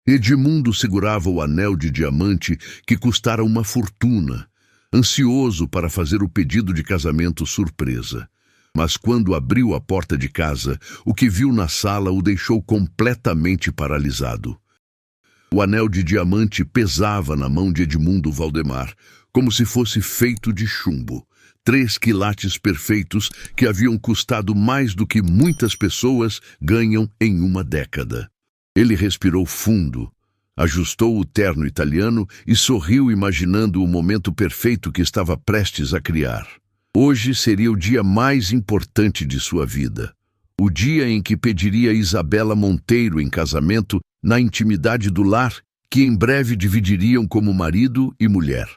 Edmundo segurava o anel de diamante que custara uma fortuna, ansioso para fazer o pedido de casamento surpresa. Mas quando abriu a porta de casa, o que viu na sala o deixou completamente paralisado. O anel de diamante pesava na mão de Edmundo Valdemar, como se fosse feito de chumbo. 3 quilates perfeitos que haviam custado mais do que muitas pessoas ganham em uma década. Ele respirou fundo, ajustou o terno italiano e sorriu imaginando o momento perfeito que estava prestes a criar. Hoje seria o dia mais importante de sua vida. O dia em que pediria Isabela Monteiro em casamento na intimidade do lar, que em breve dividiriam como marido e mulher.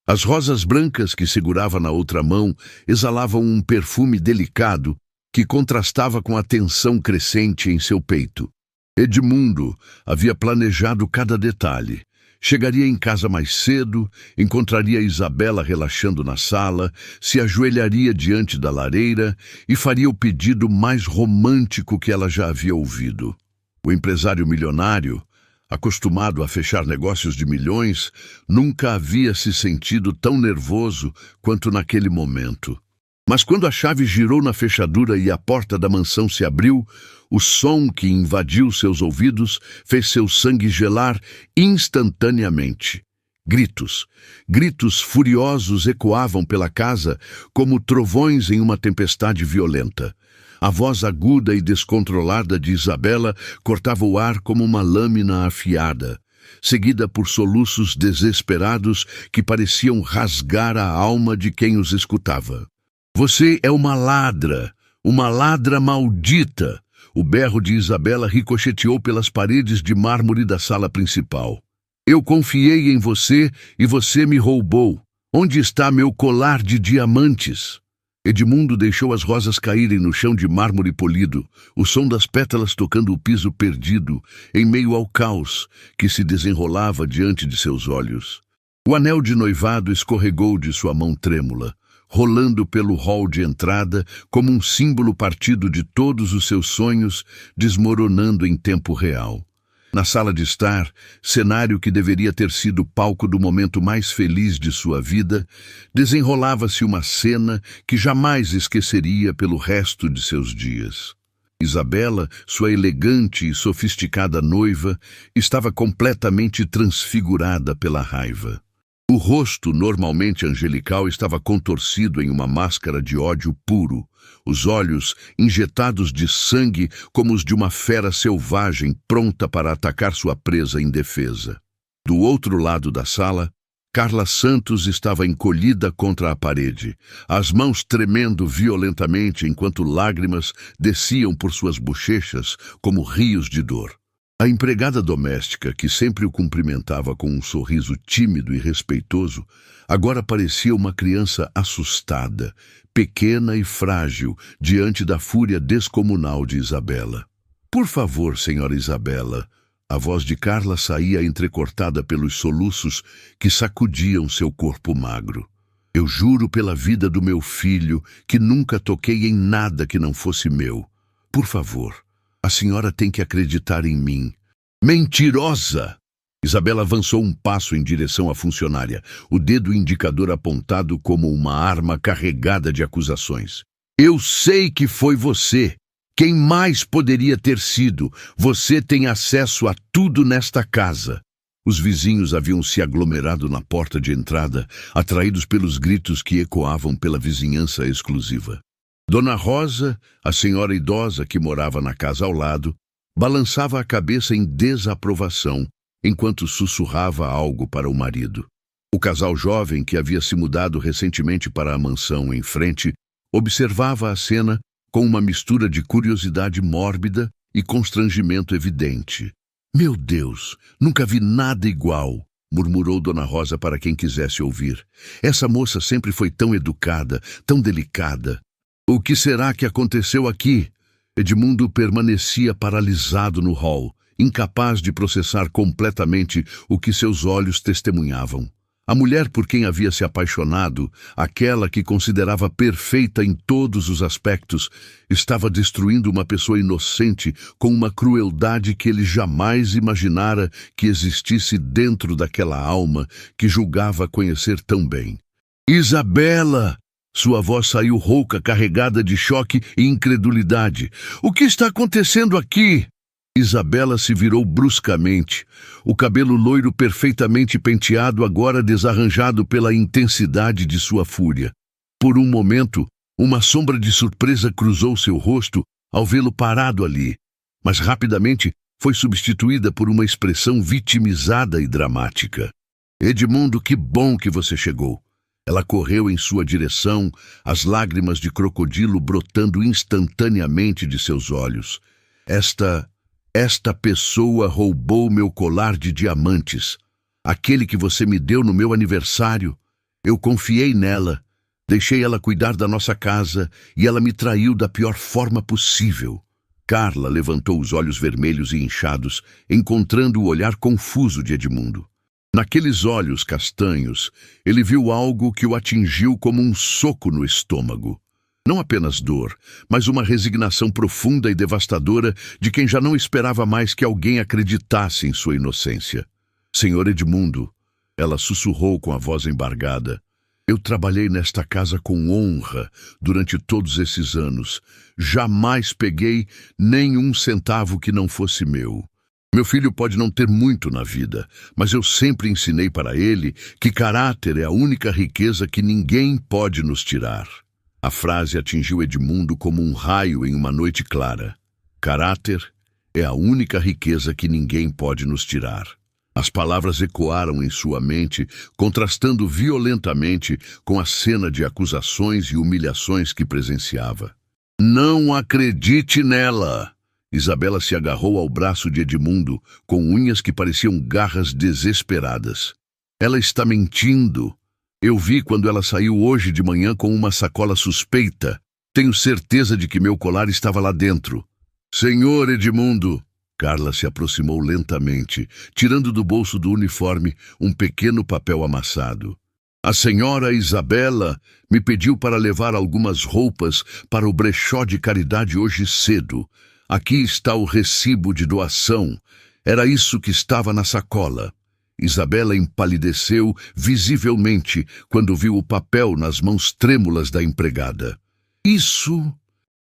As rosas brancas que segurava na outra mão exalavam um perfume delicado que contrastava com a tensão crescente em seu peito. Edmundo havia planejado cada detalhe. Chegaria em casa mais cedo, encontraria Isabela relaxando na sala, se ajoelharia diante da lareira e faria o pedido mais romântico que ela já havia ouvido. O empresário milionário, acostumado a fechar negócios de milhões, nunca havia se sentido tão nervoso quanto naquele momento. Mas quando a chave girou na fechadura e a porta da mansão se abriu, o som que invadiu seus ouvidos fez seu sangue gelar instantaneamente. Gritos furiosos ecoavam pela casa como trovões em uma tempestade violenta. A voz aguda e descontrolada de Isabela cortava o ar como uma lâmina afiada, seguida por soluços desesperados que pareciam rasgar a alma de quem os escutava. "Você é uma ladra maldita!" O berro de Isabela ricocheteou pelas paredes de mármore da sala principal. "Eu confiei em você e você me roubou. Onde está meu colar de diamantes?" Edmundo deixou as rosas caírem no chão de mármore polido, o som das pétalas tocando o piso perdido, em meio ao caos que se desenrolava diante de seus olhos. O anel de noivado escorregou de sua mão trêmula, rolando pelo hall de entrada como um símbolo partido de todos os seus sonhos, desmoronando em tempo real. Na sala de estar, cenário que deveria ter sido palco do momento mais feliz de sua vida, desenrolava-se uma cena que jamais esqueceria pelo resto de seus dias. Isabela, sua elegante e sofisticada noiva, estava completamente transfigurada pela raiva. O rosto, normalmente angelical, estava contorcido em uma máscara de ódio puro, os olhos injetados de sangue como os de uma fera selvagem pronta para atacar sua presa indefesa. Do outro lado da sala, Carla Santos estava encolhida contra a parede, as mãos tremendo violentamente enquanto lágrimas desciam por suas bochechas como rios de dor. A empregada doméstica, que sempre o cumprimentava com um sorriso tímido e respeitoso, agora parecia uma criança assustada, pequena e frágil, diante da fúria descomunal de Isabela. "Por favor, senhora Isabela." A voz de Carla saía entrecortada pelos soluços que sacudiam seu corpo magro. "Eu juro pela vida do meu filho que nunca toquei em nada que não fosse meu. Por favor. A senhora tem que acreditar em mim." "Mentirosa!" Isabela avançou um passo em direção à funcionária, o dedo indicador apontado como uma arma carregada de acusações. "Eu sei que foi você. Quem mais poderia ter sido? Você tem acesso a tudo nesta casa." Os vizinhos haviam se aglomerado na porta de entrada, atraídos pelos gritos que ecoavam pela vizinhança exclusiva. Dona Rosa, a senhora idosa que morava na casa ao lado, balançava a cabeça em desaprovação, enquanto sussurrava algo para o marido. O casal jovem, que havia se mudado recentemente para a mansão em frente, observava a cena com uma mistura de curiosidade mórbida e constrangimento evidente. "Meu Deus, nunca vi nada igual", murmurou Dona Rosa para quem quisesse ouvir. "Essa moça sempre foi tão educada, tão delicada. O que será que aconteceu aqui?" Edmundo permanecia paralisado no hall, incapaz de processar completamente o que seus olhos testemunhavam. A mulher por quem havia se apaixonado, aquela que considerava perfeita em todos os aspectos, estava destruindo uma pessoa inocente com uma crueldade que ele jamais imaginara que existisse dentro daquela alma que julgava conhecer tão bem. Isabela! Sua voz saiu rouca, carregada de choque e incredulidade. O que está acontecendo aqui? Isabela se virou bruscamente, o cabelo loiro perfeitamente penteado agora desarranjado pela intensidade de sua fúria. Por um momento, uma sombra de surpresa cruzou seu rosto ao vê-lo parado ali, mas rapidamente foi substituída por uma expressão vitimizada e dramática. Edmundo, que bom que você chegou. Ela correu em sua direção, as lágrimas de crocodilo brotando instantaneamente de seus olhos. Esta pessoa roubou meu colar de diamantes, aquele que você me deu no meu aniversário. Eu confiei nela, deixei ela cuidar da nossa casa e ela me traiu da pior forma possível. Carla levantou os olhos vermelhos e inchados, encontrando o olhar confuso de Edmundo. Naqueles olhos castanhos, ele viu algo que o atingiu como um soco no estômago. Não apenas dor, mas uma resignação profunda e devastadora de quem já não esperava mais que alguém acreditasse em sua inocência. Senhor Edmundo, ela sussurrou com a voz embargada, eu trabalhei nesta casa com honra durante todos esses anos. Jamais peguei nem um centavo que não fosse meu. Meu filho pode não ter muito na vida, mas eu sempre ensinei para ele que caráter é a única riqueza que ninguém pode nos tirar. A frase atingiu Edmundo como um raio em uma noite clara. Caráter é a única riqueza que ninguém pode nos tirar. As palavras ecoaram em sua mente, contrastando violentamente com a cena de acusações e humilhações que presenciava. Não acredite nela! Isabela se agarrou ao braço de Edmundo, com unhas que pareciam garras desesperadas. Ela está mentindo. Eu vi quando ela saiu hoje de manhã com uma sacola suspeita. Tenho certeza de que meu colar estava lá dentro. Senhor Edmundo! Carla se aproximou lentamente, tirando do bolso do uniforme um pequeno papel amassado. A senhora Isabela me pediu para levar algumas roupas para o brechó de caridade hoje cedo. Aqui está o recibo de doação. Era isso que estava na sacola. Isabela empalideceu visivelmente quando viu o papel nas mãos trêmulas da empregada.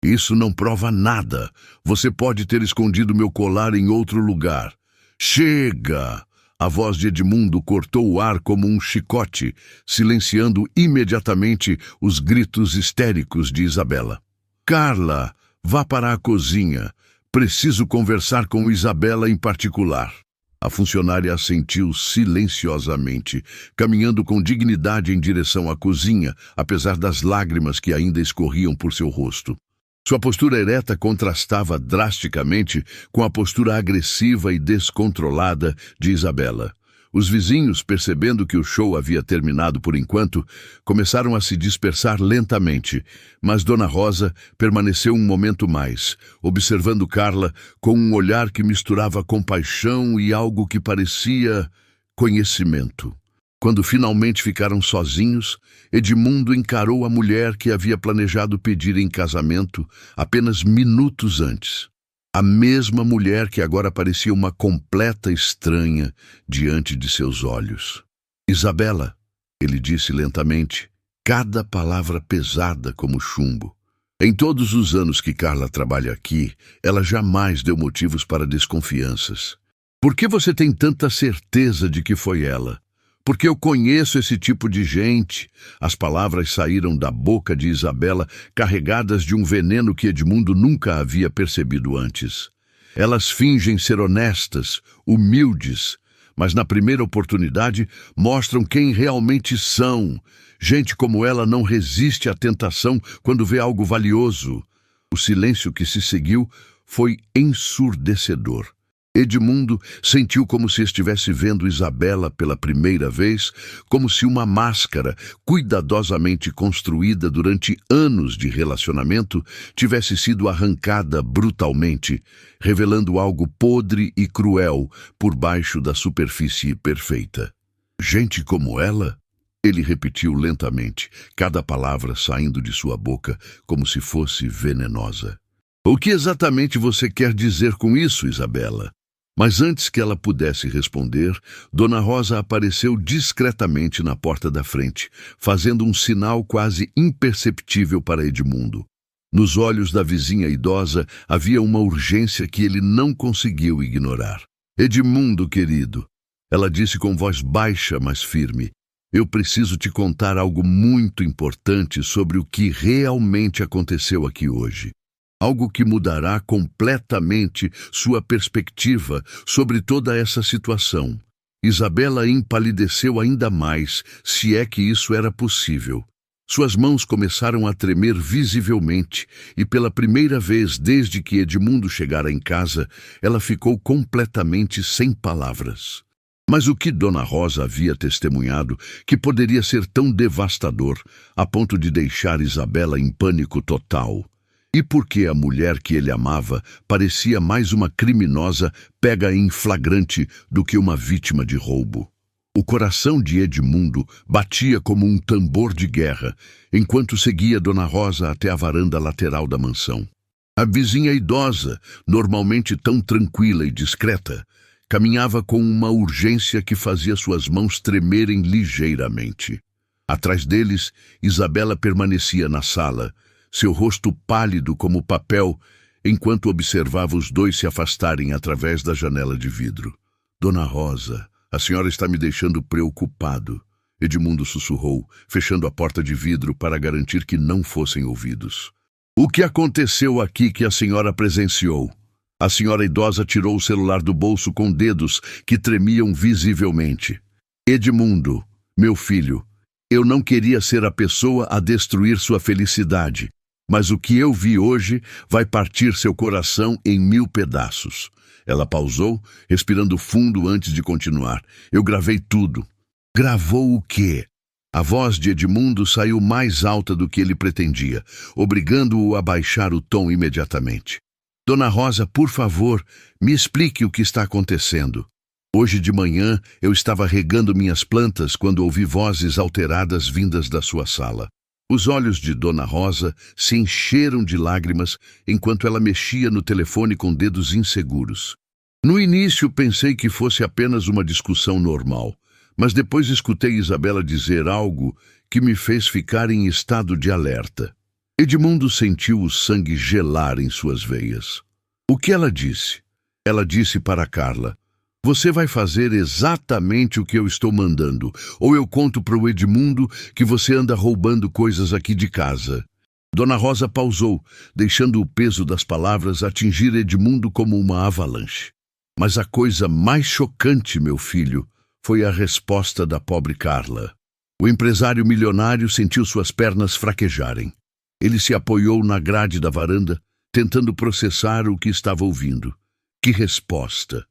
Isso não prova nada. Você pode ter escondido meu colar em outro lugar. Chega! A voz de Edmundo cortou o ar como um chicote, silenciando imediatamente os gritos histéricos de Isabela. Carla, vá para a cozinha. Preciso conversar com Isabela em particular. A funcionária assentiu silenciosamente, caminhando com dignidade em direção à cozinha, apesar das lágrimas que ainda escorriam por seu rosto. Sua postura ereta contrastava drasticamente com a postura agressiva e descontrolada de Isabela. Os vizinhos, percebendo que o show havia terminado por enquanto, começaram a se dispersar lentamente, mas Dona Rosa permaneceu um momento mais, observando Carla com um olhar que misturava compaixão e algo que parecia conhecimento. Quando finalmente ficaram sozinhos, Edmundo encarou a mulher que havia planejado pedir em casamento apenas minutos antes. A mesma mulher que agora parecia uma completa estranha diante de seus olhos. Isabela, ele disse lentamente, cada palavra pesada como chumbo. Em todos os anos que Carla trabalha aqui, ela jamais deu motivos para desconfianças. Por que você tem tanta certeza de que foi ela? Porque eu conheço esse tipo de gente. As palavras saíram da boca de Isabela, carregadas de um veneno que Edmundo nunca havia percebido antes. Elas fingem ser honestas, humildes, mas na primeira oportunidade mostram quem realmente são. Gente como ela não resiste à tentação quando vê algo valioso. O silêncio que se seguiu foi ensurdecedor. Edmundo sentiu como se estivesse vendo Isabela pela primeira vez, como se uma máscara, cuidadosamente construída durante anos de relacionamento, tivesse sido arrancada brutalmente, revelando algo podre e cruel por baixo da superfície perfeita. Gente como ela? Ele repetiu lentamente, cada palavra saindo de sua boca como se fosse venenosa. O que exatamente você quer dizer com isso, Isabela? Mas antes que ela pudesse responder, Dona Rosa apareceu discretamente na porta da frente, fazendo um sinal quase imperceptível para Edmundo. Nos olhos da vizinha idosa havia uma urgência que ele não conseguiu ignorar. Edmundo, querido, ela disse com voz baixa, mas firme, eu preciso te contar algo muito importante sobre o que realmente aconteceu aqui hoje. Algo que mudará completamente sua perspectiva sobre toda essa situação. Isabela empalideceu ainda mais, se é que isso era possível. Suas mãos começaram a tremer visivelmente e pela primeira vez desde que Edmundo chegara em casa, ela ficou completamente sem palavras. Mas o que Dona Rosa havia testemunhado que poderia ser tão devastador a ponto de deixar Isabela em pânico total? E por que a mulher que ele amava parecia mais uma criminosa pega em flagrante do que uma vítima de roubo? O coração de Edmundo batia como um tambor de guerra, enquanto seguia Dona Rosa até a varanda lateral da mansão. A vizinha idosa, normalmente tão tranquila e discreta, caminhava com uma urgência que fazia suas mãos tremerem ligeiramente. Atrás deles, Isabela permanecia na sala, seu rosto pálido como papel, enquanto observava os dois se afastarem através da janela de vidro. Dona Rosa, a senhora está me deixando preocupado, Edmundo sussurrou, fechando a porta de vidro para garantir que não fossem ouvidos. O que aconteceu aqui que a senhora presenciou? A senhora idosa tirou o celular do bolso com dedos que tremiam visivelmente. Edmundo, meu filho, eu não queria ser a pessoa a destruir sua felicidade. Mas o que eu vi hoje vai partir seu coração em 1000 pedaços. Ela pausou, respirando fundo antes de continuar. Eu gravei tudo. Gravou o quê? A voz de Edmundo saiu mais alta do que ele pretendia, obrigando-o a baixar o tom imediatamente. Dona Rosa, por favor, me explique o que está acontecendo. Hoje de manhã eu estava regando minhas plantas quando ouvi vozes alteradas vindas da sua sala. Os olhos de Dona Rosa se encheram de lágrimas enquanto ela mexia no telefone com dedos inseguros. No início pensei que fosse apenas uma discussão normal, mas depois escutei Isabela dizer algo que me fez ficar em estado de alerta. Edmundo sentiu o sangue gelar em suas veias. O que ela disse? Ela disse para Carla: você vai fazer exatamente o que eu estou mandando, ou eu conto para o Edmundo que você anda roubando coisas aqui de casa. Dona Rosa pausou, deixando o peso das palavras atingir Edmundo como uma avalanche. Mas a coisa mais chocante, meu filho, foi a resposta da pobre Carla. O empresário milionário sentiu suas pernas fraquejarem. Ele se apoiou na grade da varanda, tentando processar o que estava ouvindo. Que resposta!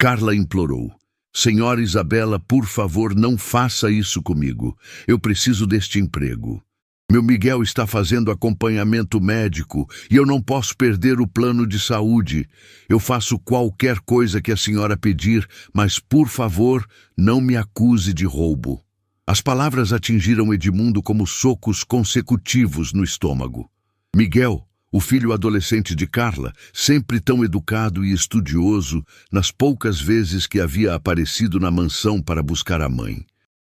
Carla implorou. Senhora Isabela, por favor, não faça isso comigo. Eu preciso deste emprego. Meu Miguel está fazendo acompanhamento médico e eu não posso perder o plano de saúde. Eu faço qualquer coisa que a senhora pedir, mas, por favor, não me acuse de roubo. As palavras atingiram Edmundo como socos consecutivos no estômago. Miguel, o filho adolescente de Carla, sempre tão educado e estudioso, nas poucas vezes que havia aparecido na mansão para buscar a mãe.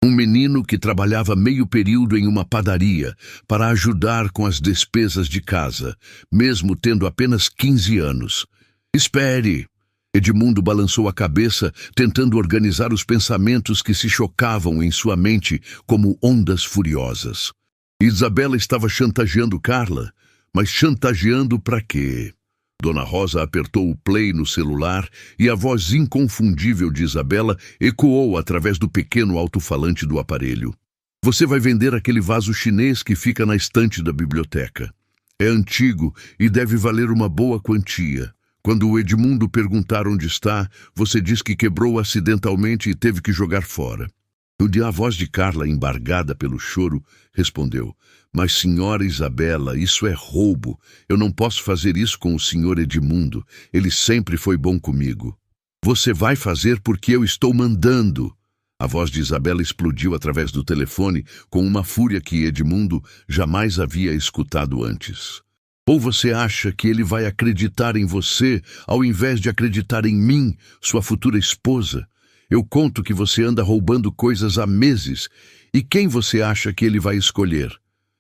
Um menino que trabalhava meio período em uma padaria para ajudar com as despesas de casa, mesmo tendo apenas 15 anos. Espere! Edmundo balançou a cabeça, tentando organizar os pensamentos que se chocavam em sua mente como ondas furiosas. Isabela estava chantageando Carla. Mas chantageando para quê? Dona Rosa apertou o play no celular e a voz inconfundível de Isabela ecoou através do pequeno alto-falante do aparelho. Você vai vender aquele vaso chinês que fica na estante da biblioteca. É antigo e deve valer uma boa quantia. Quando o Edmundo perguntar onde está, você diz que quebrou acidentalmente e teve que jogar fora. A voz de Carla, embargada pelo choro, respondeu: mas, senhora Isabela, isso é roubo. Eu não posso fazer isso com o senhor Edmundo. Ele sempre foi bom comigo. Você vai fazer porque eu estou mandando. A voz de Isabela explodiu através do telefone com uma fúria que Edmundo jamais havia escutado antes. Ou você acha que ele vai acreditar em você ao invés de acreditar em mim, sua futura esposa? Eu conto que você anda roubando coisas há meses. E quem você acha que ele vai escolher?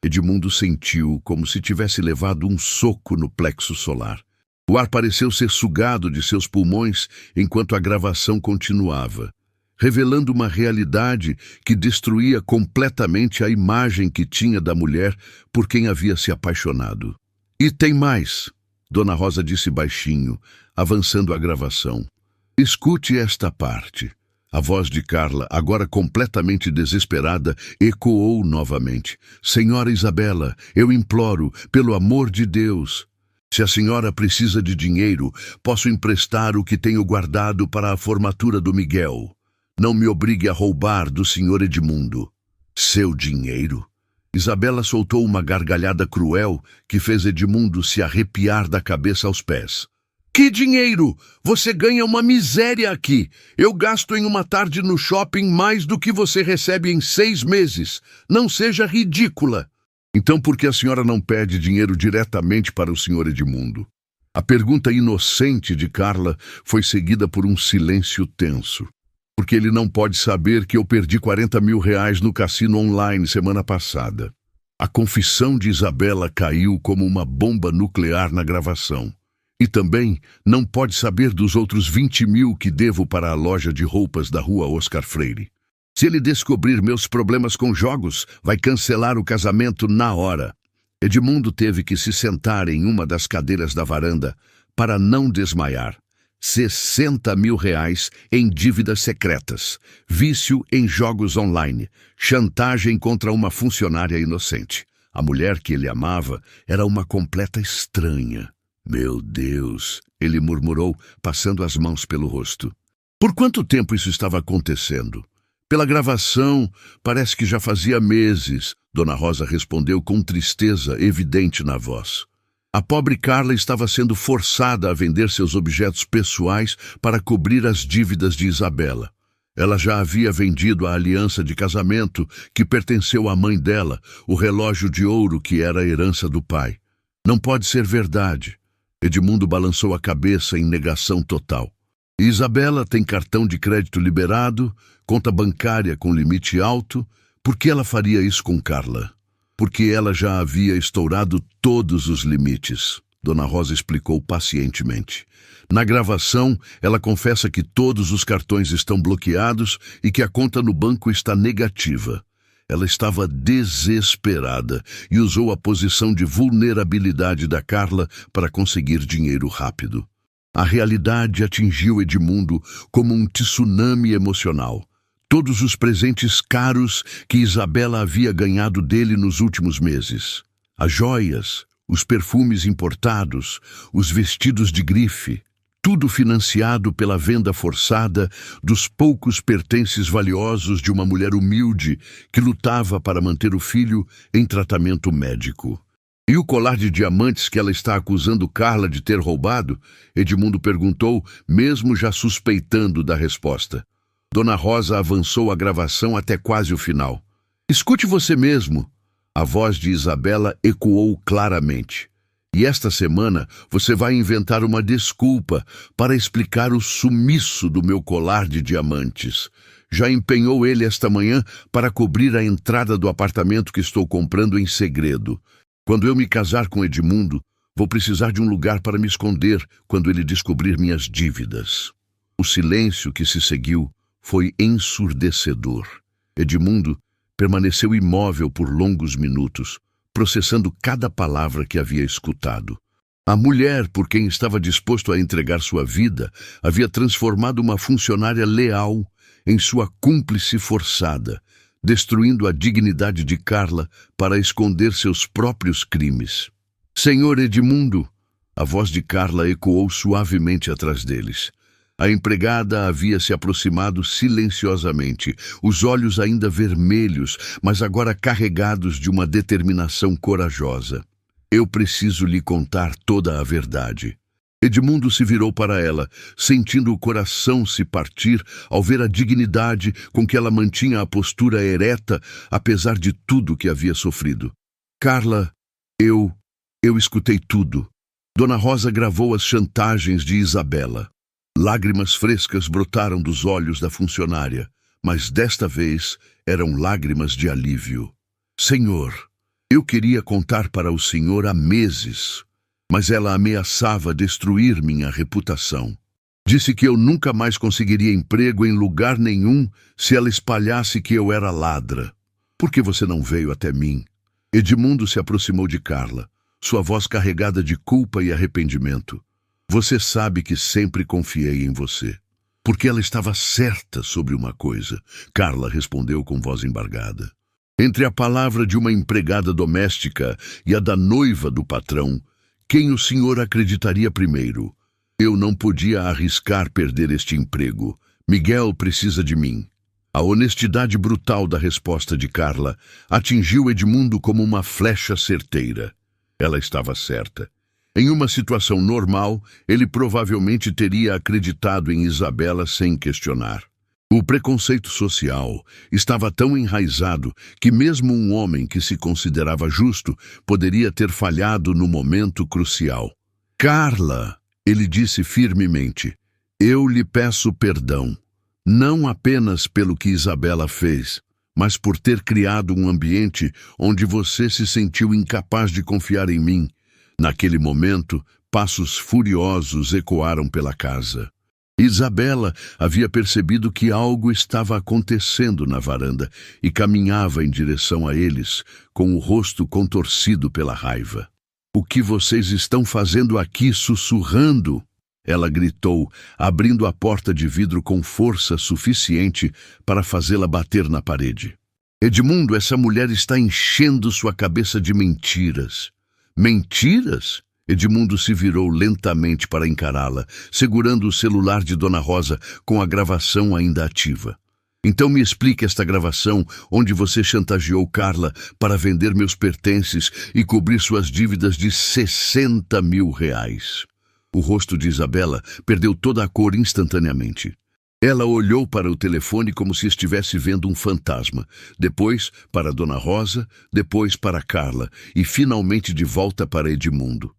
Edmundo sentiu como se tivesse levado um soco no plexo solar. O ar pareceu ser sugado de seus pulmões enquanto a gravação continuava, revelando uma realidade que destruía completamente a imagem que tinha da mulher por quem havia se apaixonado. E tem mais, Dona Rosa disse baixinho, avançando a gravação. Escute esta parte. A voz de Carla, agora completamente desesperada, ecoou novamente. Senhora Isabela, eu imploro, pelo amor de Deus. Se a senhora precisa de dinheiro, posso emprestar o que tenho guardado para a formatura do Miguel. Não me obrigue a roubar do senhor Edmundo. Seu dinheiro? Isabela soltou uma gargalhada cruel que fez Edmundo se arrepiar da cabeça aos pés. Que dinheiro? Você ganha uma miséria aqui. Eu gasto em uma tarde no shopping mais do que você recebe em 6 meses. Não seja ridícula. Então por que a senhora não pede dinheiro diretamente para o senhor Edmundo? A pergunta inocente de Carla foi seguida por um silêncio tenso. Porque ele não pode saber que eu perdi R$40 mil no cassino online semana passada. A confissão de Isabela caiu como uma bomba nuclear na gravação. E também não pode saber dos outros 20 mil que devo para a loja de roupas da rua Oscar Freire. Se ele descobrir meus problemas com jogos, vai cancelar o casamento na hora. Edmundo teve que se sentar em uma das cadeiras da varanda para não desmaiar. R$60 mil em dívidas secretas, vício em jogos online, chantagem contra uma funcionária inocente. A mulher que ele amava era uma completa estranha. Meu Deus, ele murmurou, passando as mãos pelo rosto. Por quanto tempo isso estava acontecendo? Pela gravação, parece que já fazia meses, Dona Rosa respondeu com tristeza evidente na voz. A pobre Carla estava sendo forçada a vender seus objetos pessoais para cobrir as dívidas de Isabela. Ela já havia vendido a aliança de casamento que pertenceu à mãe dela, o relógio de ouro que era a herança do pai. Não pode ser verdade. Edmundo balançou a cabeça em negação total. Isabela tem cartão de crédito liberado, conta bancária com limite alto. Por que ela faria isso com Carla? Porque ela já havia estourado todos os limites, Dona Rosa explicou pacientemente. Na gravação, ela confessa que todos os cartões estão bloqueados e que a conta no banco está negativa. Ela estava desesperada e usou a posição de vulnerabilidade da Carla para conseguir dinheiro rápido. A realidade atingiu Edmundo como um tsunami emocional. Todos os presentes caros que Isabela havia ganhado dele nos últimos meses. As joias, os perfumes importados, os vestidos de grife, tudo financiado pela venda forçada dos poucos pertences valiosos de uma mulher humilde que lutava para manter o filho em tratamento médico. E o colar de diamantes que ela está acusando Carla de ter roubado? Edmundo perguntou, mesmo já suspeitando da resposta. Dona Rosa avançou a gravação até quase o final. Escute você mesmo. A voz de Isabela ecoou claramente. E esta semana você vai inventar uma desculpa para explicar o sumiço do meu colar de diamantes. Já empenhou ele esta manhã para cobrir a entrada do apartamento que estou comprando em segredo. Quando eu me casar com Edmundo, vou precisar de um lugar para me esconder quando ele descobrir minhas dívidas. O silêncio que se seguiu foi ensurdecedor. Edmundo permaneceu imóvel por longos minutos, processando cada palavra que havia escutado. A mulher por quem estava disposto a entregar sua vida havia transformado uma funcionária leal em sua cúmplice forçada, destruindo a dignidade de Carla para esconder seus próprios crimes. Senhor Edmundo, a voz de Carla ecoou suavemente atrás deles. A empregada havia se aproximado silenciosamente, os olhos ainda vermelhos, mas agora carregados de uma determinação corajosa. Eu preciso lhe contar toda a verdade. Edmundo se virou para ela, sentindo o coração se partir ao ver a dignidade com que ela mantinha a postura ereta, apesar de tudo que havia sofrido. Carla, eu escutei tudo. Dona Rosa gravou as chantagens de Isabela. Lágrimas frescas brotaram dos olhos da funcionária, mas desta vez eram lágrimas de alívio. Senhor, eu queria contar para o senhor há meses, mas ela ameaçava destruir minha reputação. Disse que eu nunca mais conseguiria emprego em lugar nenhum se ela espalhasse que eu era ladra. Por que você não veio até mim? Edmundo se aproximou de Carla, sua voz carregada de culpa e arrependimento. Você sabe que sempre confiei em você. Porque ela estava certa sobre uma coisa, Carla respondeu com voz embargada. Entre a palavra de uma empregada doméstica e a da noiva do patrão, quem o senhor acreditaria primeiro? Eu não podia arriscar perder este emprego. Miguel precisa de mim. A honestidade brutal da resposta de Carla atingiu Edmundo como uma flecha certeira. Ela estava certa. Em uma situação normal, ele provavelmente teria acreditado em Isabela sem questionar. O preconceito social estava tão enraizado que mesmo um homem que se considerava justo poderia ter falhado no momento crucial. Carla, ele disse firmemente, eu lhe peço perdão, não apenas pelo que Isabela fez, mas por ter criado um ambiente onde você se sentiu incapaz de confiar em mim. Naquele momento, passos furiosos ecoaram pela casa. Isabela havia percebido que algo estava acontecendo na varanda e caminhava em direção a eles, com o rosto contorcido pela raiva. O que vocês estão fazendo aqui sussurrando? Ela gritou, abrindo a porta de vidro com força suficiente para fazê-la bater na parede. Edmundo, essa mulher está enchendo sua cabeça de mentiras. Mentiras? Edmundo se virou lentamente para encará-la, segurando o celular de Dona Rosa com a gravação ainda ativa. Então me explique esta gravação onde você chantageou Carla para vender meus pertences e cobrir suas dívidas de 60 mil reais. O rosto de Isabela perdeu toda a cor instantaneamente. Ela olhou para o telefone como se estivesse vendo um fantasma, depois para Dona Rosa, depois para Carla e finalmente de volta para Edmundo.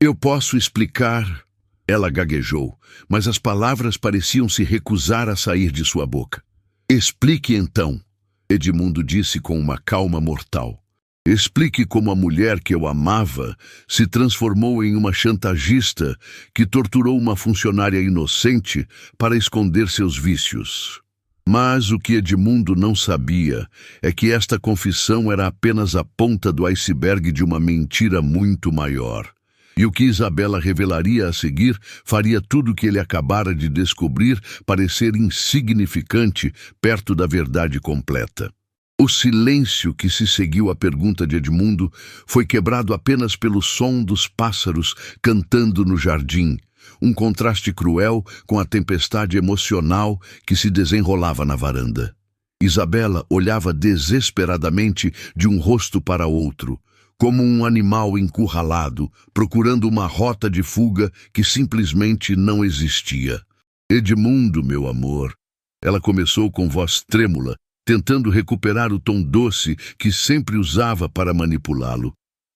Eu posso explicar, ela gaguejou, mas as palavras pareciam se recusar a sair de sua boca. Explique então, Edmundo disse com uma calma mortal. Explique como a mulher que eu amava se transformou em uma chantagista que torturou uma funcionária inocente para esconder seus vícios. Mas o que Edmundo não sabia é que esta confissão era apenas a ponta do iceberg de uma mentira muito maior. E o que Isabela revelaria a seguir faria tudo o que ele acabara de descobrir parecer insignificante perto da verdade completa. O silêncio que se seguiu à pergunta de Edmundo foi quebrado apenas pelo som dos pássaros cantando no jardim, um contraste cruel com a tempestade emocional que se desenrolava na varanda. Isabela olhava desesperadamente de um rosto para outro, como um animal encurralado, procurando uma rota de fuga que simplesmente não existia. Edmundo, meu amor, ela começou com voz trêmula, tentando recuperar o tom doce que sempre usava para manipulá-lo.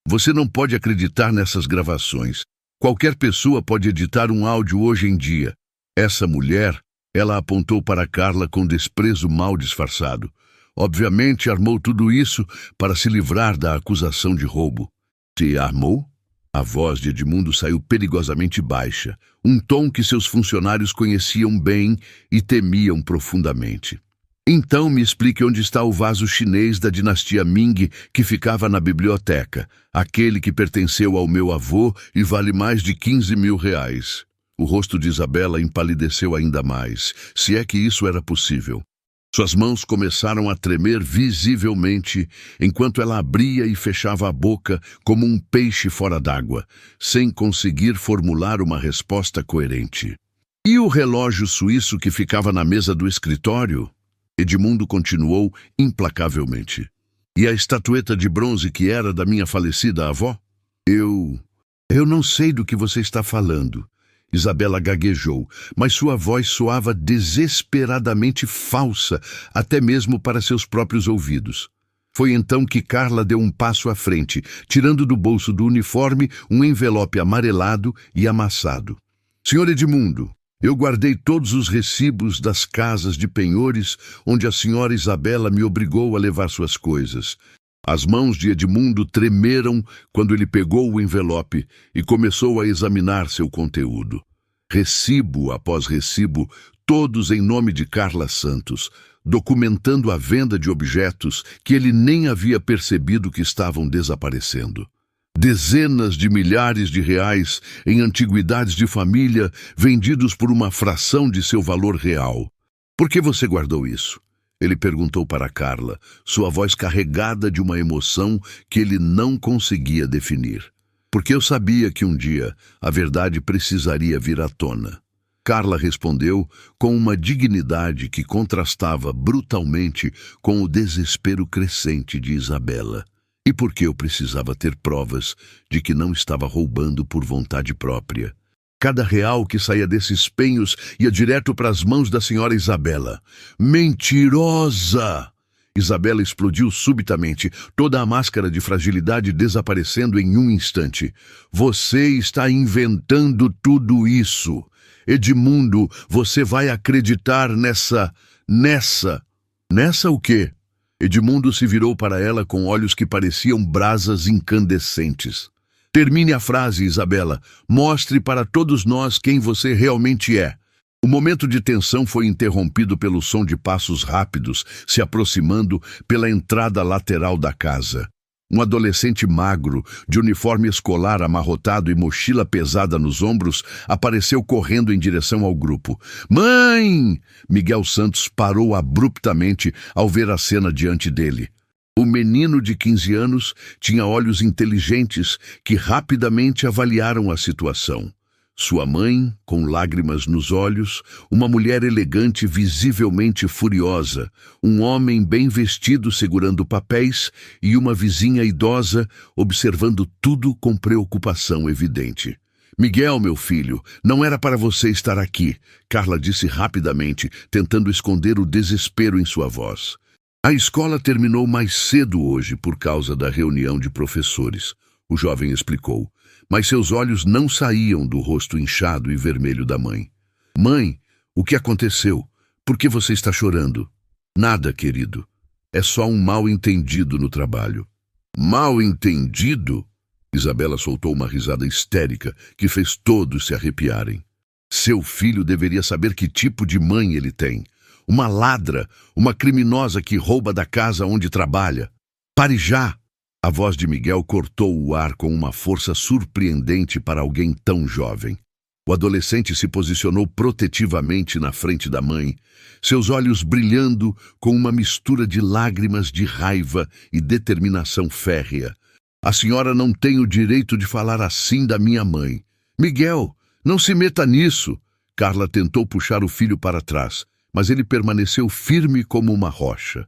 Você não pode acreditar nessas gravações. Qualquer pessoa pode editar um áudio hoje em dia. Essa mulher, ela apontou para Carla com desprezo mal disfarçado. Obviamente armou tudo isso para se livrar da acusação de roubo. Se armou? A voz de Edmundo saiu perigosamente baixa, um tom que seus funcionários conheciam bem e temiam profundamente. Então me explique onde está o vaso chinês da dinastia Ming que ficava na biblioteca, aquele que pertenceu ao meu avô e vale mais de 15 mil reais. O rosto de Isabela empalideceu ainda mais, se é que isso era possível. Suas mãos começaram a tremer visivelmente enquanto ela abria e fechava a boca como um peixe fora d'água, sem conseguir formular uma resposta coerente. E o relógio suíço que ficava na mesa do escritório? Edmundo continuou implacavelmente. E a estatueta de bronze que era da minha falecida avó? Eu não sei do que você está falando. Isabela gaguejou, mas sua voz soava desesperadamente falsa, até mesmo para seus próprios ouvidos. Foi então que Carla deu um passo à frente, tirando do bolso do uniforme um envelope amarelado e amassado. Senhor Edmundo, eu guardei todos os recibos das casas de penhores onde a senhora Isabela me obrigou a levar suas coisas. As mãos de Edmundo tremeram quando ele pegou o envelope e começou a examinar seu conteúdo. Recibo após recibo, todos em nome de Carla Santos, documentando a venda de objetos que ele nem havia percebido que estavam desaparecendo. Dezenas de milhares de reais em antiguidades de família vendidos por uma fração de seu valor real. Por que você guardou isso? Ele perguntou para Carla, sua voz carregada de uma emoção que ele não conseguia definir. Porque eu sabia que um dia a verdade precisaria vir à tona. Carla respondeu com uma dignidade que contrastava brutalmente com o desespero crescente de Isabela. E porque eu precisava ter provas de que não estava roubando por vontade própria. Cada real que saía desses penhos ia direto para as mãos da senhora Isabela. Mentirosa! Isabela explodiu subitamente, toda a máscara de fragilidade desaparecendo em um instante. Você está inventando tudo isso. Edmundo, você vai acreditar nessa o quê? Edmundo se virou para ela com olhos que pareciam brasas incandescentes. Termine a frase, Isabela. Mostre para todos nós quem você realmente é. O momento de tensão foi interrompido pelo som de passos rápidos se aproximando pela entrada lateral da casa. Um adolescente magro, de uniforme escolar amarrotado e mochila pesada nos ombros, apareceu correndo em direção ao grupo. Mãe! Miguel Santos parou abruptamente ao ver a cena diante dele. O menino de 15 anos tinha olhos inteligentes que rapidamente avaliaram a situação. Sua mãe, com lágrimas nos olhos, uma mulher elegante visivelmente furiosa, um homem bem vestido segurando papéis e uma vizinha idosa observando tudo com preocupação evidente. Miguel, meu filho, não era para você estar aqui, Carla disse rapidamente, tentando esconder o desespero em sua voz. A escola terminou mais cedo hoje por causa da reunião de professores, o jovem explicou, mas seus olhos não saíam do rosto inchado e vermelho da mãe. Mãe, o que aconteceu? Por que você está chorando? Nada, querido. É só um mal-entendido no trabalho. Mal-entendido? Isabela soltou uma risada histérica que fez todos se arrepiarem. Seu filho deveria saber que tipo de mãe ele tem. Uma ladra, uma criminosa que rouba da casa onde trabalha. Pare já! A voz de Miguel cortou o ar com uma força surpreendente para alguém tão jovem. O adolescente se posicionou protetivamente na frente da mãe, seus olhos brilhando com uma mistura de lágrimas de raiva e determinação férrea. A senhora não tem o direito de falar assim da minha mãe. Miguel, não se meta nisso! Carla tentou puxar o filho para trás, mas ele permaneceu firme como uma rocha.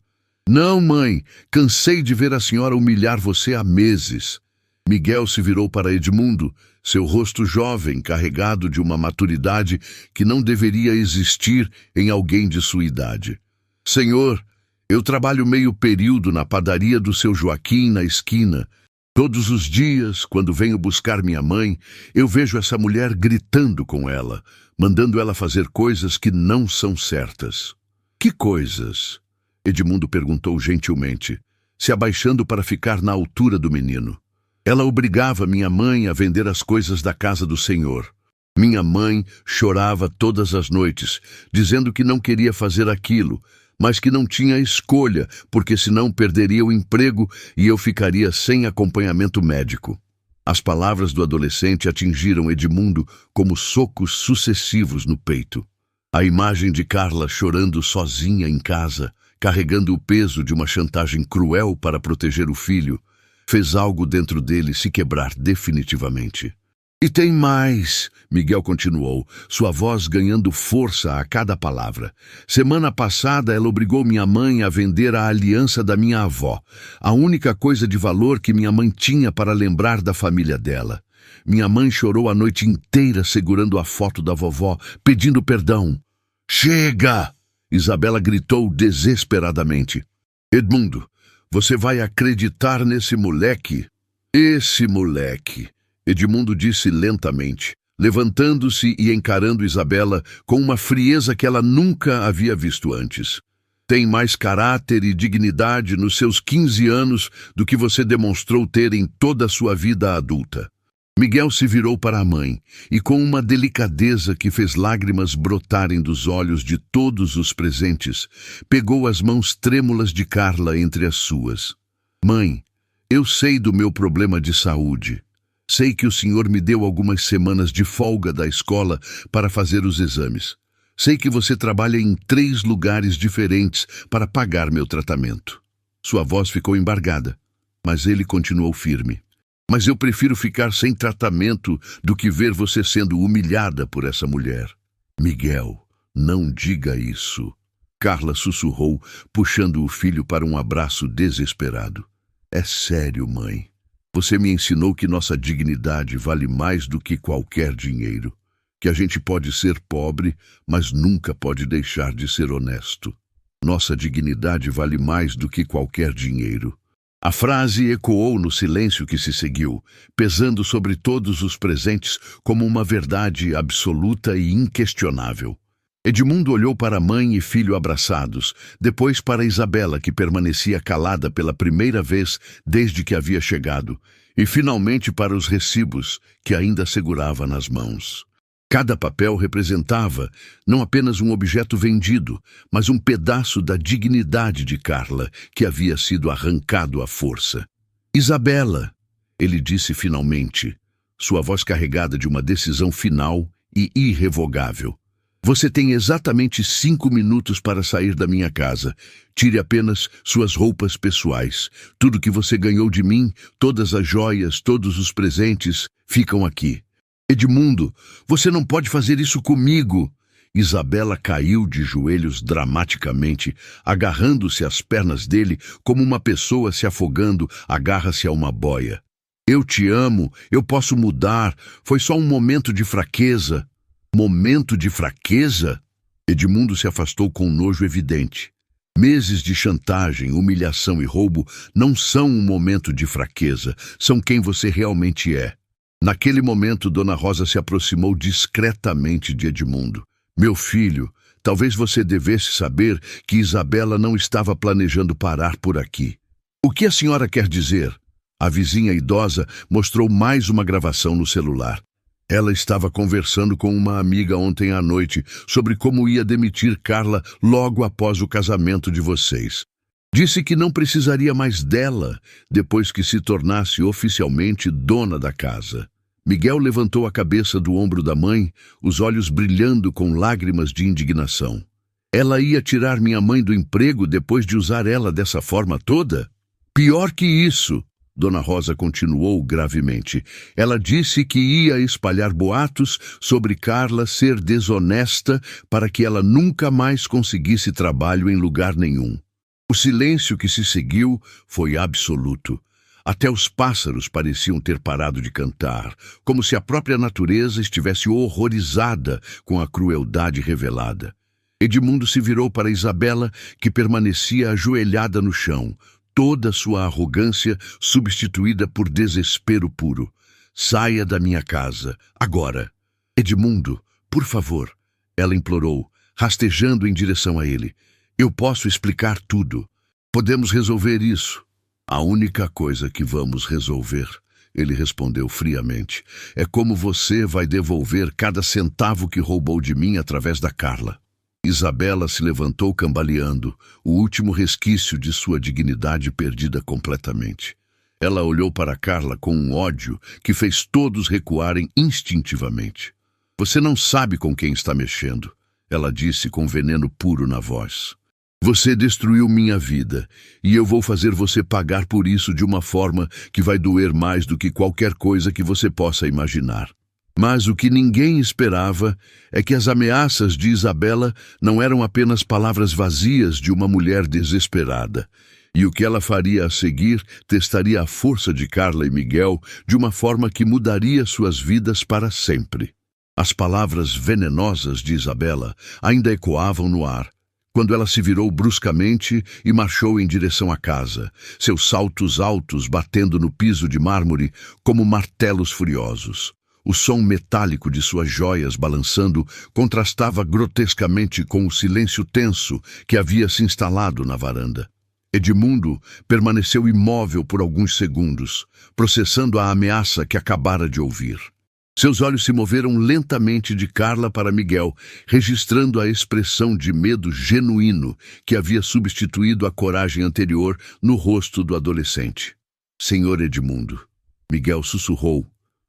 Não, mãe, cansei de ver a senhora humilhar você há meses. Miguel se virou para Edmundo, seu rosto jovem, carregado de uma maturidade que não deveria existir em alguém de sua idade. Senhor, eu trabalho meio período na padaria do seu Joaquim na esquina. Todos os dias, quando venho buscar minha mãe, eu vejo essa mulher gritando com ela, mandando ela fazer coisas que não são certas. Que coisas? Edmundo perguntou gentilmente, se abaixando para ficar na altura do menino. Ela obrigava minha mãe a vender as coisas da casa do Senhor. Minha mãe chorava todas as noites, dizendo que não queria fazer aquilo, mas que não tinha escolha, porque senão perderia o emprego e eu ficaria sem acompanhamento médico. As palavras do adolescente atingiram Edmundo como socos sucessivos no peito. A imagem de Carla chorando sozinha em casa, carregando o peso de uma chantagem cruel para proteger o filho, fez algo dentro dele se quebrar definitivamente. E tem mais, Miguel continuou, sua voz ganhando força a cada palavra. Semana passada ela obrigou minha mãe a vender a aliança da minha avó, a única coisa de valor que minha mãe tinha para lembrar da família dela. Minha mãe chorou a noite inteira segurando a foto da vovó, pedindo perdão. Chega! Isabela gritou desesperadamente. Edmundo, você vai acreditar nesse moleque? Esse moleque, Edmundo disse lentamente, levantando-se e encarando Isabela com uma frieza que ela nunca havia visto antes. Tem mais caráter e dignidade nos seus 15 anos do que você demonstrou ter em toda a sua vida adulta. Miguel se virou para a mãe e, com uma delicadeza que fez lágrimas brotarem dos olhos de todos os presentes, pegou as mãos trêmulas de Carla entre as suas. Mãe, eu sei do meu problema de saúde. Sei que o senhor me deu algumas semanas de folga da escola para fazer os exames. Sei que você trabalha em 3 lugares diferentes para pagar meu tratamento. Sua voz ficou embargada, mas ele continuou firme. Mas eu prefiro ficar sem tratamento do que ver você sendo humilhada por essa mulher. Miguel, não diga isso. Carla sussurrou, puxando o filho para um abraço desesperado. É sério, mãe. Você me ensinou que nossa dignidade vale mais do que qualquer dinheiro. Que a gente pode ser pobre, mas nunca pode deixar de ser honesto. Nossa dignidade vale mais do que qualquer dinheiro. A frase ecoou no silêncio que se seguiu, pesando sobre todos os presentes como uma verdade absoluta e inquestionável. Edmundo olhou para a mãe e filho abraçados, depois para Isabela, que permanecia calada pela primeira vez desde que havia chegado, e finalmente para os recibos que ainda segurava nas mãos. Cada papel representava não apenas um objeto vendido, mas um pedaço da dignidade de Carla, que havia sido arrancado à força. Isabela, ele disse finalmente, sua voz carregada de uma decisão final e irrevogável. Você tem exatamente 5 minutos para sair da minha casa. Tire apenas suas roupas pessoais. Tudo que você ganhou de mim, todas as joias, todos os presentes, ficam aqui. Edmundo, você não pode fazer isso comigo. Isabela caiu de joelhos dramaticamente, agarrando-se às pernas dele como uma pessoa se afogando agarra-se a uma boia. Eu te amo, eu posso mudar, foi só um momento de fraqueza. Momento de fraqueza? Edmundo se afastou com nojo evidente. Meses de chantagem, humilhação e roubo não são um momento de fraqueza, são quem você realmente é. Naquele momento, Dona Rosa se aproximou discretamente de Edmundo. Meu filho, talvez você devesse saber que Isabela não estava planejando parar por aqui. O que a senhora quer dizer? A vizinha idosa mostrou mais uma gravação no celular. Ela estava conversando com uma amiga ontem à noite sobre como ia demitir Carla logo após o casamento de vocês. Disse que não precisaria mais dela depois que se tornasse oficialmente dona da casa. Miguel levantou a cabeça do ombro da mãe, os olhos brilhando com lágrimas de indignação. Ela ia tirar minha mãe do emprego depois de usar ela dessa forma toda? Pior que isso, Dona Rosa continuou gravemente. Ela disse que ia espalhar boatos sobre Carla ser desonesta para que ela nunca mais conseguisse trabalho em lugar nenhum. O silêncio que se seguiu foi absoluto. Até os pássaros pareciam ter parado de cantar, como se a própria natureza estivesse horrorizada com a crueldade revelada. Edmundo se virou para Isabela, que permanecia ajoelhada no chão, toda sua arrogância substituída por desespero puro. Saia da minha casa, agora. Edmundo, por favor, ela implorou, rastejando em direção a ele. Eu posso explicar tudo. Podemos resolver isso. A única coisa que vamos resolver, ele respondeu friamente, é como você vai devolver cada centavo que roubou de mim através da Carla. Isabela se levantou cambaleando, o último resquício de sua dignidade perdida completamente. Ela olhou para Carla com um ódio que fez todos recuarem instintivamente. Você não sabe com quem está mexendo, ela disse com veneno puro na voz. Você destruiu minha vida, e eu vou fazer você pagar por isso de uma forma que vai doer mais do que qualquer coisa que você possa imaginar. Mas o que ninguém esperava é que as ameaças de Isabela não eram apenas palavras vazias de uma mulher desesperada. E o que ela faria a seguir testaria a força de Carla e Miguel de uma forma que mudaria suas vidas para sempre. As palavras venenosas de Isabela ainda ecoavam no ar, quando ela se virou bruscamente e marchou em direção à casa, seus saltos altos batendo no piso de mármore como martelos furiosos. O som metálico de suas joias balançando contrastava grotescamente com o silêncio tenso que havia se instalado na varanda. Edmundo permaneceu imóvel por alguns segundos, processando a ameaça que acabara de ouvir. Seus olhos se moveram lentamente de Carla para Miguel, registrando a expressão de medo genuíno que havia substituído a coragem anterior no rosto do adolescente. Senhor Edmundo, Miguel sussurrou,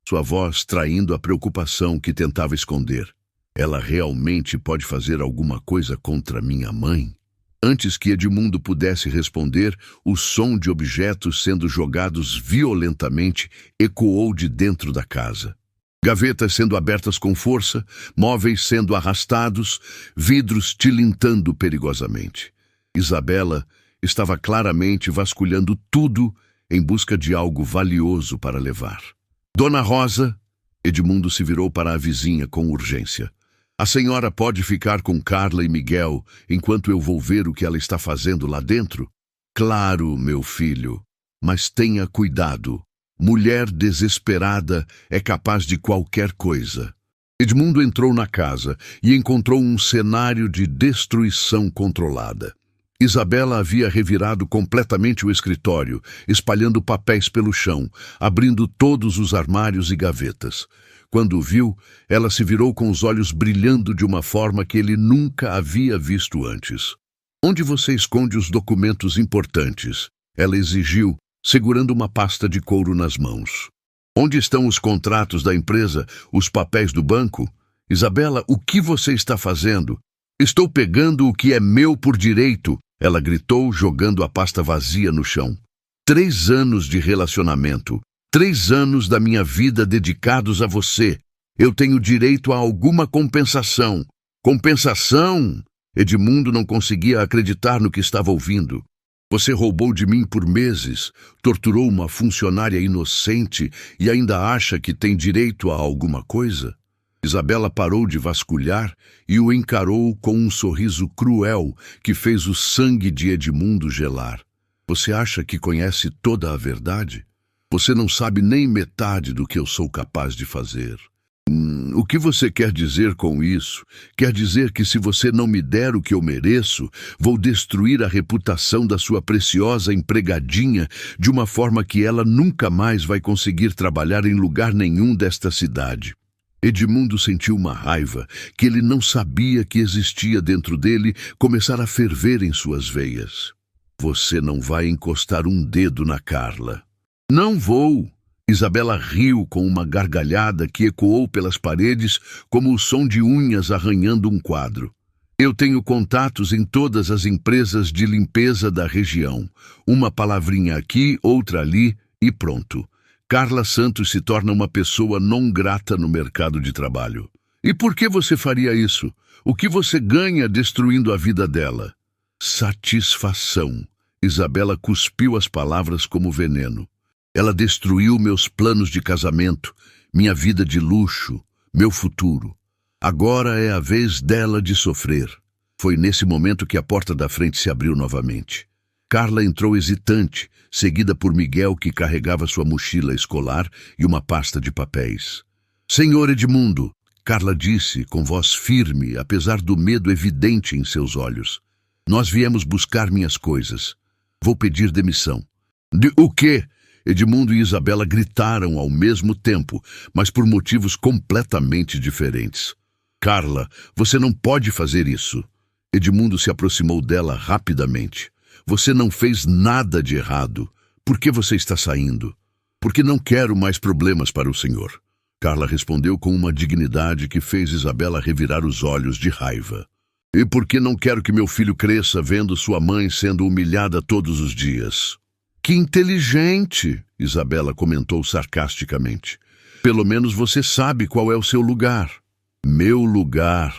sua voz traindo a preocupação que tentava esconder. Ela realmente pode fazer alguma coisa contra minha mãe? Antes que Edmundo pudesse responder, o som de objetos sendo jogados violentamente ecoou de dentro da casa. Gavetas sendo abertas com força, móveis sendo arrastados, vidros tilintando perigosamente. Isabela estava claramente vasculhando tudo em busca de algo valioso para levar. Dona Rosa, Edmundo se virou para a vizinha com urgência. A senhora pode ficar com Carla e Miguel enquanto eu vou ver o que ela está fazendo lá dentro? Claro, meu filho, mas tenha cuidado. Mulher desesperada é capaz de qualquer coisa. Edmundo entrou na casa e encontrou um cenário de destruição controlada. Isabela havia revirado completamente o escritório, espalhando papéis pelo chão, abrindo todos os armários e gavetas. Quando o viu, ela se virou com os olhos brilhando de uma forma que ele nunca havia visto antes. Onde você esconde os documentos importantes? Ela exigiu, segurando uma pasta de couro nas mãos. Onde estão os contratos da empresa, os papéis do banco? Isabela, o que você está fazendo? Estou pegando o que é meu por direito, ela gritou, jogando a pasta vazia no chão. 3 anos de relacionamento, 3 anos da minha vida dedicados a você. Eu tenho direito a alguma compensação. Compensação? Edmundo não conseguia acreditar no que estava ouvindo. Você roubou de mim por meses, torturou uma funcionária inocente e ainda acha que tem direito a alguma coisa? Isabela parou de vasculhar e o encarou com um sorriso cruel que fez o sangue de Edmundo gelar. Você acha que conhece toda a verdade? Você não sabe nem metade do que eu sou capaz de fazer. O que você quer dizer com isso? Quer dizer que se você não me der o que eu mereço, vou destruir a reputação da sua preciosa empregadinha de uma forma que ela nunca mais vai conseguir trabalhar em lugar nenhum desta cidade. Edmundo sentiu uma raiva que ele não sabia que existia dentro dele começar a ferver em suas veias. Você não vai encostar um dedo na Carla. Não vou! Isabela riu com uma gargalhada que ecoou pelas paredes como o som de unhas arranhando um quadro. Eu tenho contatos em todas as empresas de limpeza da região. Uma palavrinha aqui, outra ali e pronto. Carla Santos se torna uma pessoa não grata no mercado de trabalho. E por que você faria isso? O que você ganha destruindo a vida dela? Satisfação. Isabela cuspiu as palavras como veneno. Ela destruiu meus planos de casamento, minha vida de luxo, meu futuro. Agora é a vez dela de sofrer. Foi nesse momento que a porta da frente se abriu novamente. Carla entrou hesitante, seguida por Miguel, que carregava sua mochila escolar e uma pasta de papéis. Senhor Edmundo, Carla disse com voz firme, apesar do medo evidente em seus olhos. Nós viemos buscar minhas coisas. Vou pedir demissão. De o quê? Edmundo e Isabela gritaram ao mesmo tempo, mas por motivos completamente diferentes. Carla, você não pode fazer isso. Edmundo se aproximou dela rapidamente. Você não fez nada de errado. Por que você está saindo? Porque não quero mais problemas para o senhor. Carla respondeu com uma dignidade que fez Isabela revirar os olhos de raiva. E porque não quero que meu filho cresça vendo sua mãe sendo humilhada todos os dias. Que inteligente, Isabela comentou sarcasticamente. Pelo menos você sabe qual é o seu lugar. Meu lugar.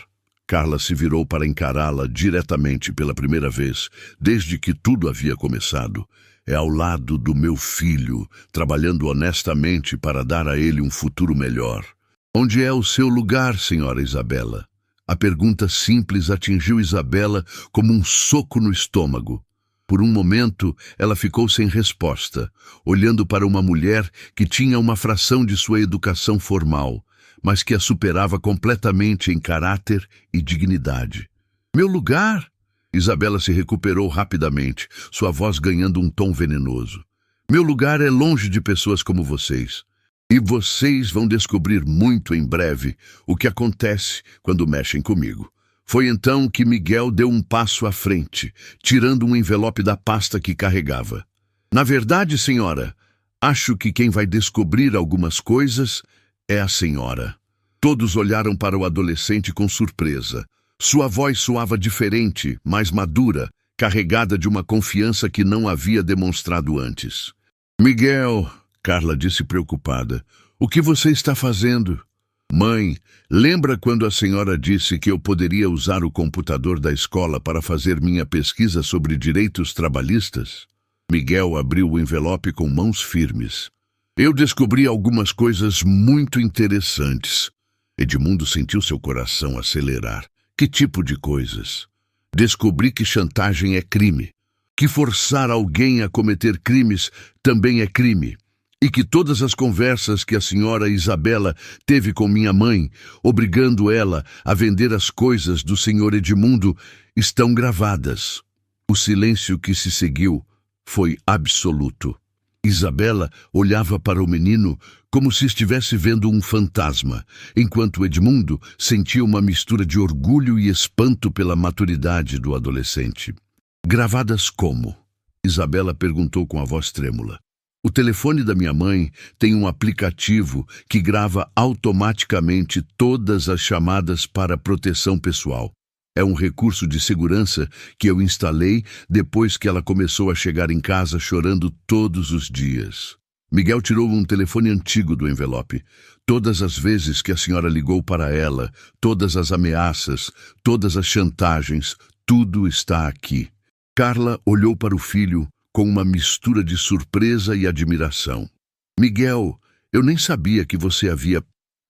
Carla se virou para encará-la diretamente pela primeira vez, desde que tudo havia começado. É ao lado do meu filho, trabalhando honestamente para dar a ele um futuro melhor. Onde é o seu lugar, senhora Isabela? A pergunta simples atingiu Isabela como um soco no estômago. Por um momento, ela ficou sem resposta, olhando para uma mulher que tinha uma fração de sua educação formal, mas que a superava completamente em caráter e dignidade. Meu lugar? Isabela se recuperou rapidamente, sua voz ganhando um tom venenoso. Meu lugar é longe de pessoas como vocês. E vocês vão descobrir muito em breve o que acontece quando mexem comigo. Foi então que Miguel deu um passo à frente, tirando um envelope da pasta que carregava. Na verdade, senhora, acho que quem vai descobrir algumas coisas é a senhora. Todos olharam para o adolescente com surpresa. Sua voz soava diferente, mais madura, carregada de uma confiança que não havia demonstrado antes. Miguel, Carla disse preocupada, o que você está fazendo? Mãe, lembra quando a senhora disse que eu poderia usar o computador da escola para fazer minha pesquisa sobre direitos trabalhistas? Miguel abriu o envelope com mãos firmes. Eu descobri algumas coisas muito interessantes. Edmundo sentiu seu coração acelerar. Que tipo de coisas? Descobri que chantagem é crime, que forçar alguém a cometer crimes também é crime, e que todas as conversas que a senhora Isabela teve com minha mãe, obrigando ela a vender as coisas do senhor Edmundo, estão gravadas. O silêncio que se seguiu foi absoluto. Isabela olhava para o menino como se estivesse vendo um fantasma, enquanto Edmundo sentia uma mistura de orgulho e espanto pela maturidade do adolescente. Gravadas como? Isabela perguntou com a voz trêmula. O telefone da minha mãe tem um aplicativo que grava automaticamente todas as chamadas para proteção pessoal. É um recurso de segurança que eu instalei depois que ela começou a chegar em casa chorando todos os dias. Miguel tirou um telefone antigo do envelope. Todas as vezes que a senhora ligou para ela, todas as ameaças, todas as chantagens, tudo está aqui. Carla olhou para o filho com uma mistura de surpresa e admiração. Miguel, eu nem sabia que você havia...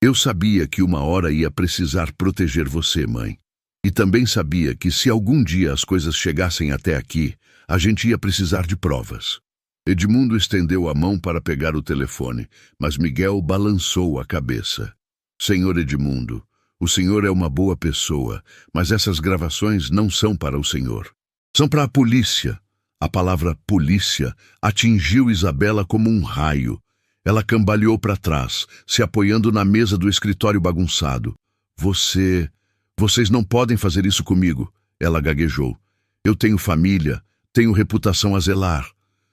Eu sabia que uma hora ia precisar proteger você, mãe. E também sabia que se algum dia as coisas chegassem até aqui, a gente ia precisar de provas. Edmundo estendeu a mão para pegar o telefone, mas Miguel balançou a cabeça. Senhor Edmundo, o senhor é uma boa pessoa, mas essas gravações não são para o senhor. São para a polícia. A palavra polícia atingiu Isabela como um raio. Ela cambaleou para trás, se apoiando na mesa do escritório bagunçado. Vocês não podem fazer isso comigo, ela gaguejou. Eu tenho família, tenho reputação a zelar.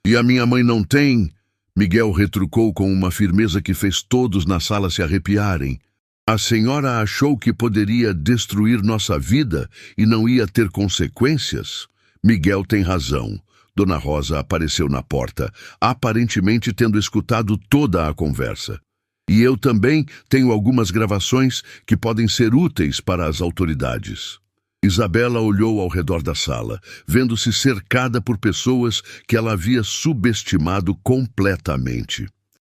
E a minha mãe não tem? Miguel retrucou com uma firmeza que fez todos na sala se arrepiarem. A senhora achou que poderia destruir nossa vida e não ia ter consequências? Miguel tem razão. Dona Rosa apareceu na porta, aparentemente tendo escutado toda a conversa. E eu também tenho algumas gravações que podem ser úteis para as autoridades. Isabela olhou ao redor da sala, vendo-se cercada por pessoas que ela havia subestimado completamente.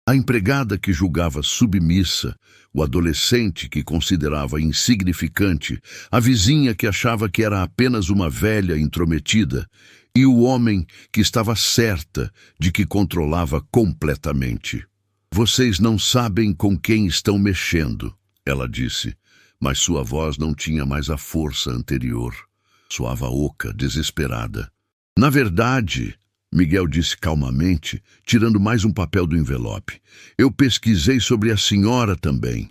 A empregada que julgava submissa, o adolescente que considerava insignificante, a vizinha que achava que era apenas uma velha intrometida, e o homem que estava certa de que controlava completamente. Vocês não sabem com quem estão mexendo, ela disse, mas sua voz não tinha mais a força anterior. Soava oca, desesperada. Na verdade, Miguel disse calmamente, tirando mais um papel do envelope, eu pesquisei sobre a senhora também.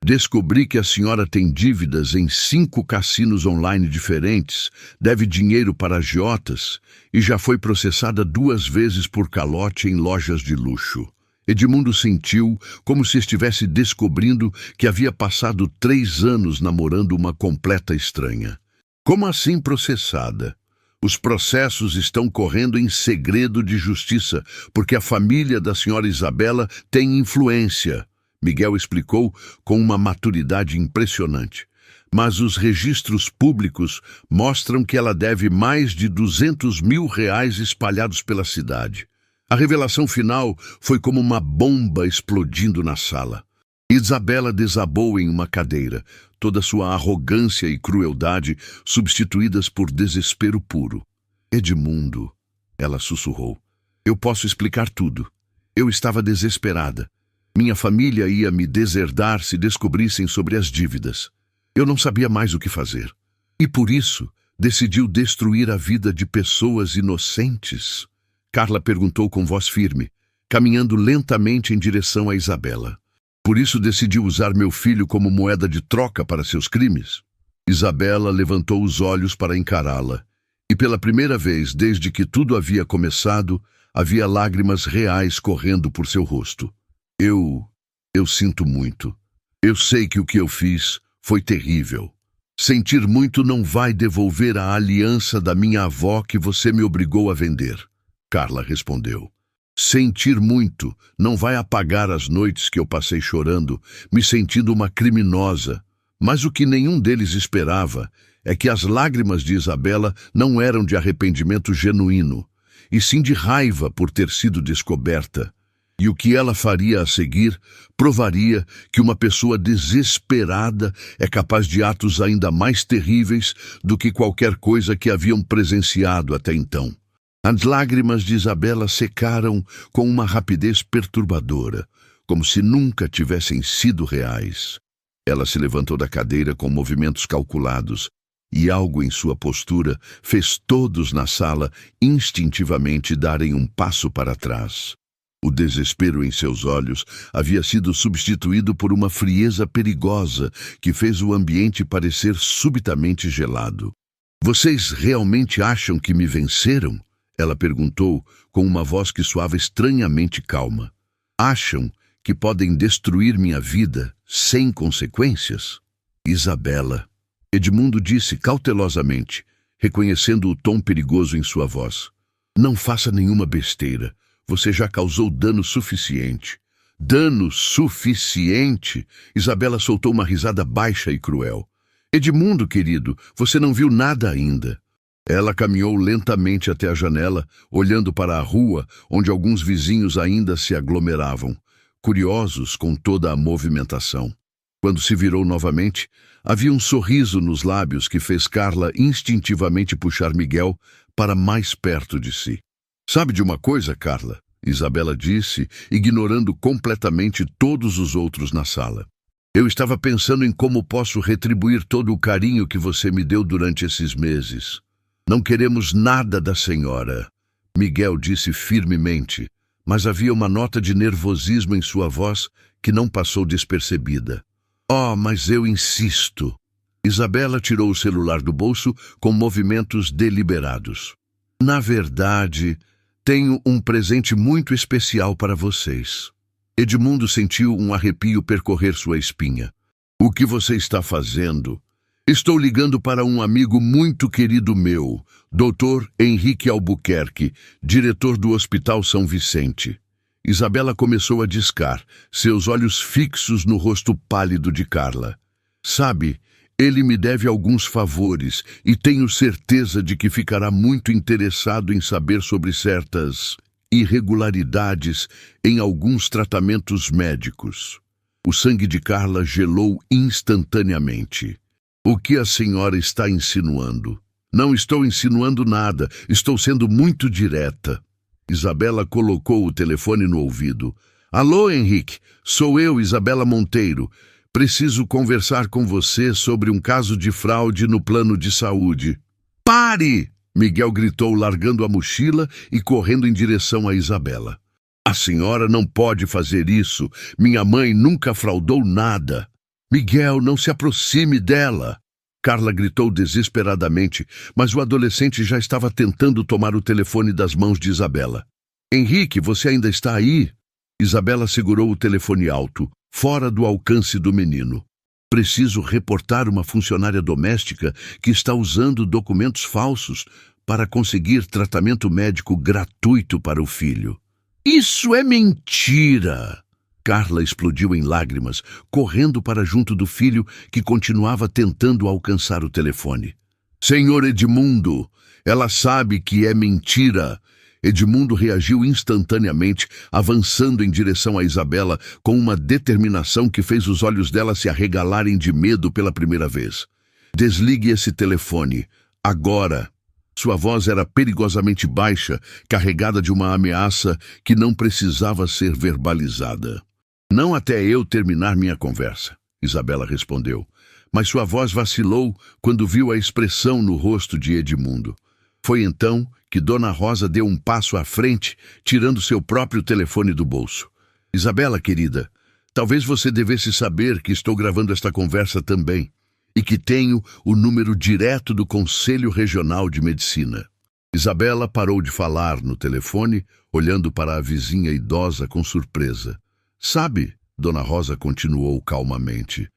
Descobri que a senhora tem dívidas em 5 cassinos online diferentes, deve dinheiro para agiotas e já foi processada 2 vezes por calote em lojas de luxo. Edmundo sentiu como se estivesse descobrindo que havia passado 3 anos namorando uma completa estranha. Como assim processada? Os processos estão correndo em segredo de justiça, porque a família da senhora Isabela tem influência. Miguel explicou com uma maturidade impressionante. Mas os registros públicos mostram que ela deve mais de R$ 200.000 espalhados pela cidade. A revelação final foi como uma bomba explodindo na sala. Isabela desabou em uma cadeira, toda sua arrogância e crueldade substituídas por desespero puro. Edmundo, ela sussurrou, eu posso explicar tudo. Eu estava desesperada. Minha família ia me deserdar se descobrissem sobre as dívidas. Eu não sabia mais o que fazer. E por isso, decidiu destruir a vida de pessoas inocentes? Carla perguntou com voz firme, caminhando lentamente em direção a Isabela. Por isso decidiu usar meu filho como moeda de troca para seus crimes? Isabela levantou os olhos para encará-la. E pela primeira vez desde que tudo havia começado, havia lágrimas reais correndo por seu rosto. Eu sinto muito. Eu sei que o que eu fiz foi terrível. Sentir muito não vai devolver a aliança da minha avó que você me obrigou a vender. Carla respondeu. Sentir muito não vai apagar as noites que eu passei chorando, me sentindo uma criminosa. Mas o que nenhum deles esperava é que as lágrimas de Isabela não eram de arrependimento genuíno, e sim de raiva por ter sido descoberta. E o que ela faria a seguir provaria que uma pessoa desesperada é capaz de atos ainda mais terríveis do que qualquer coisa que haviam presenciado até então. As lágrimas de Isabela secaram com uma rapidez perturbadora, como se nunca tivessem sido reais. Ela se levantou da cadeira com movimentos calculados, e algo em sua postura fez todos na sala instintivamente darem um passo para trás. O desespero em seus olhos havia sido substituído por uma frieza perigosa que fez o ambiente parecer subitamente gelado. Vocês realmente acham que me venceram? Ela perguntou com uma voz que soava estranhamente calma. Acham que podem destruir minha vida sem consequências? Isabela, Edmundo disse cautelosamente, reconhecendo o tom perigoso em sua voz. Não faça nenhuma besteira. Você já causou dano suficiente. Dano suficiente? Isabela soltou uma risada baixa e cruel. Edmundo, querido, você não viu nada ainda. Ela caminhou lentamente até a janela, olhando para a rua, onde alguns vizinhos ainda se aglomeravam, curiosos com toda a movimentação. Quando se virou novamente, havia um sorriso nos lábios que fez Carla instintivamente puxar Miguel para mais perto de si. Sabe de uma coisa, Carla? Isabela disse, ignorando completamente todos os outros na sala. Eu estava pensando em como posso retribuir todo o carinho que você me deu durante esses meses. Não queremos nada da senhora, Miguel disse firmemente, mas havia uma nota de nervosismo em sua voz que não passou despercebida. Oh, mas eu insisto. Isabela tirou o celular do bolso com movimentos deliberados. Na verdade, tenho um presente muito especial para vocês. Edmundo sentiu um arrepio percorrer sua espinha. O que você está fazendo? Estou ligando para um amigo muito querido meu, Dr. Henrique Albuquerque, diretor do Hospital São Vicente. Isabela começou a discar, seus olhos fixos no rosto pálido de Carla. Sabe, ele me deve alguns favores e tenho certeza de que ficará muito interessado em saber sobre certas irregularidades em alguns tratamentos médicos. O sangue de Carla gelou instantaneamente. O que a senhora está insinuando? Não estou insinuando nada, estou sendo muito direta. Isabela colocou o telefone no ouvido. Alô, Henrique, sou eu, Isabela Monteiro. Preciso conversar com você sobre um caso de fraude no plano de saúde. Pare! Miguel gritou, largando a mochila e correndo em direção a Isabela. A senhora não pode fazer isso. Minha mãe nunca fraudou nada. Miguel, não se aproxime dela. Carla gritou desesperadamente, mas o adolescente já estava tentando tomar o telefone das mãos de Isabela. Henrique, você ainda está aí? Isabela segurou o telefone alto, fora do alcance do menino. Preciso reportar uma funcionária doméstica que está usando documentos falsos para conseguir tratamento médico gratuito para o filho. Isso é mentira! Carla explodiu em lágrimas, correndo para junto do filho, que continuava tentando alcançar o telefone. Senhor Edmundo, ela sabe que é mentira. Edmundo reagiu instantaneamente, avançando em direção a Isabela com uma determinação que fez os olhos dela se arregalarem de medo pela primeira vez. Desligue esse telefone, agora. Sua voz era perigosamente baixa, carregada de uma ameaça que não precisava ser verbalizada. Não até eu terminar minha conversa, Isabela respondeu, mas sua voz vacilou quando viu a expressão no rosto de Edmundo. Foi então que Dona Rosa deu um passo à frente, tirando seu próprio telefone do bolso. Isabela, querida, talvez você devesse saber que estou gravando esta conversa também, e que tenho o número direto do Conselho Regional de Medicina. Isabela parou de falar no telefone, olhando para a vizinha idosa com surpresa. Sabe, Dona Rosa continuou calmamente,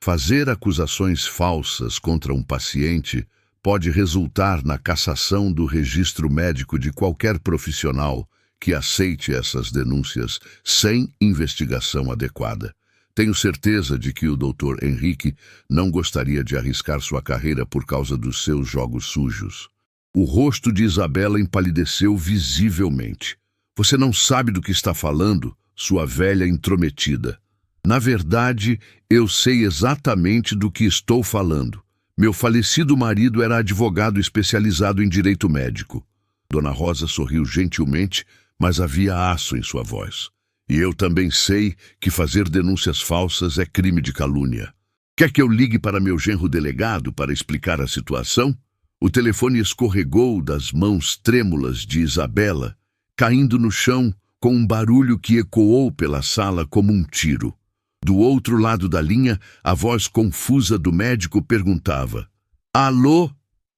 fazer acusações falsas contra um paciente pode resultar na cassação do registro médico de qualquer profissional que aceite essas denúncias sem investigação adequada. Tenho certeza de que o Dr. Henrique não gostaria de arriscar sua carreira por causa dos seus jogos sujos. O rosto de Isabela empalideceu visivelmente. Você não sabe do que está falando, sua velha intrometida. Na verdade, eu sei exatamente do que estou falando. Meu falecido marido era advogado especializado em direito médico. Dona Rosa sorriu gentilmente, mas havia aço em sua voz. E eu também sei que fazer denúncias falsas é crime de calúnia. Quer que eu ligue para meu genro delegado para explicar a situação? O telefone escorregou das mãos trêmulas de Isabela, caindo no chão com um barulho que ecoou pela sala como um tiro. Do outro lado da linha, a voz confusa do médico perguntava: Alô,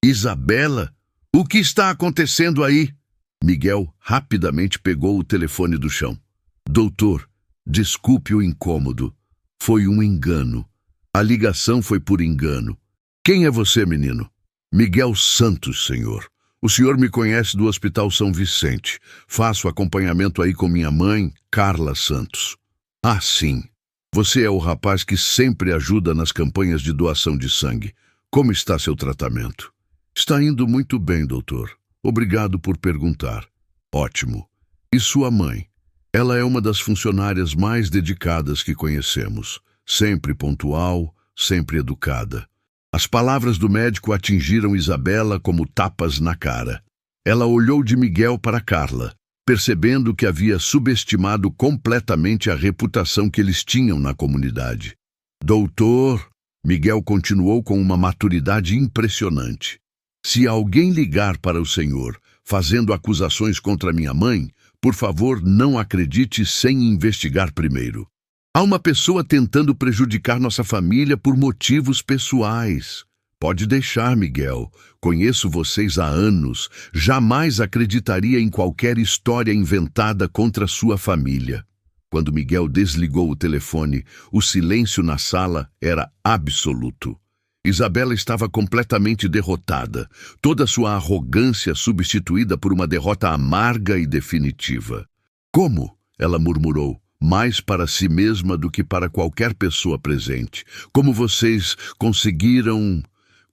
Isabela? O que está acontecendo aí? Miguel rapidamente pegou o telefone do chão. Doutor, desculpe o incômodo. Foi um engano. A ligação foi por engano. Quem é você, menino? Miguel Santos, senhor. O senhor me conhece do Hospital São Vicente. Faço acompanhamento aí com minha mãe, Carla Santos. Ah, sim. Você é o rapaz que sempre ajuda nas campanhas de doação de sangue. Como está seu tratamento? Está indo muito bem, doutor. Obrigado por perguntar. Ótimo. E sua mãe? Ela é uma das funcionárias mais dedicadas que conhecemos. Sempre pontual, sempre educada. As palavras do médico atingiram Isabela como tapas na cara. Ela olhou de Miguel para Carla, percebendo que havia subestimado completamente a reputação que eles tinham na comunidade. Doutor, Miguel continuou com uma maturidade impressionante. Se alguém ligar para o senhor fazendo acusações contra minha mãe, por favor, não acredite sem investigar primeiro. Há uma pessoa tentando prejudicar nossa família por motivos pessoais. Pode deixar, Miguel. Conheço vocês há anos. Jamais acreditaria em qualquer história inventada contra sua família. Quando Miguel desligou o telefone, o silêncio na sala era absoluto. Isabela estava completamente derrotada, toda sua arrogância substituída por uma derrota amarga e definitiva. Como? Ela murmurou, mais para si mesma do que para qualquer pessoa presente. Como vocês conseguiram...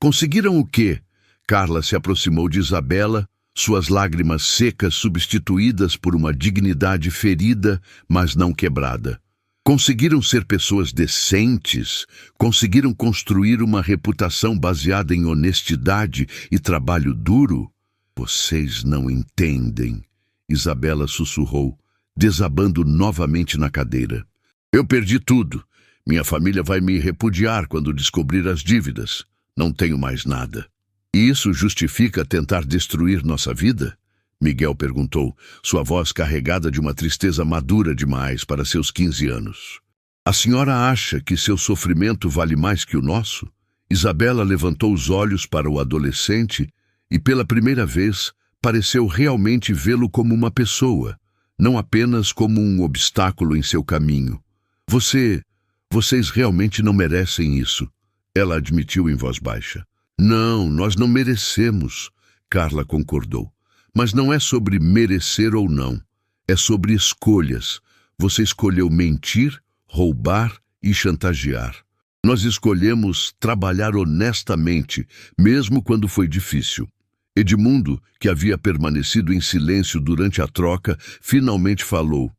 Conseguiram o quê? Carla se aproximou de Isabela, suas lágrimas secas substituídas por uma dignidade ferida, mas não quebrada. Conseguiram ser pessoas decentes, conseguiram construir uma reputação baseada em honestidade e trabalho duro? Vocês não entendem, Isabela sussurrou, desabando novamente na cadeira. Eu perdi tudo. Minha família vai me repudiar quando descobrir as dívidas. Não tenho mais nada. E isso justifica tentar destruir nossa vida? Miguel perguntou, sua voz carregada de uma tristeza madura demais para seus 15 anos. A senhora acha que seu sofrimento vale mais que o nosso? Isabela levantou os olhos para o adolescente e, pela primeira vez, pareceu realmente vê-lo como uma pessoa, não apenas como um obstáculo em seu caminho. Vocês realmente não merecem isso, ela admitiu em voz baixa. Não, nós não merecemos, Carla concordou. Mas não é sobre merecer ou não, é sobre escolhas. Você escolheu mentir, roubar e chantagear. Nós escolhemos trabalhar honestamente, mesmo quando foi difícil. Edmundo, que havia permanecido em silêncio durante a troca, finalmente falou: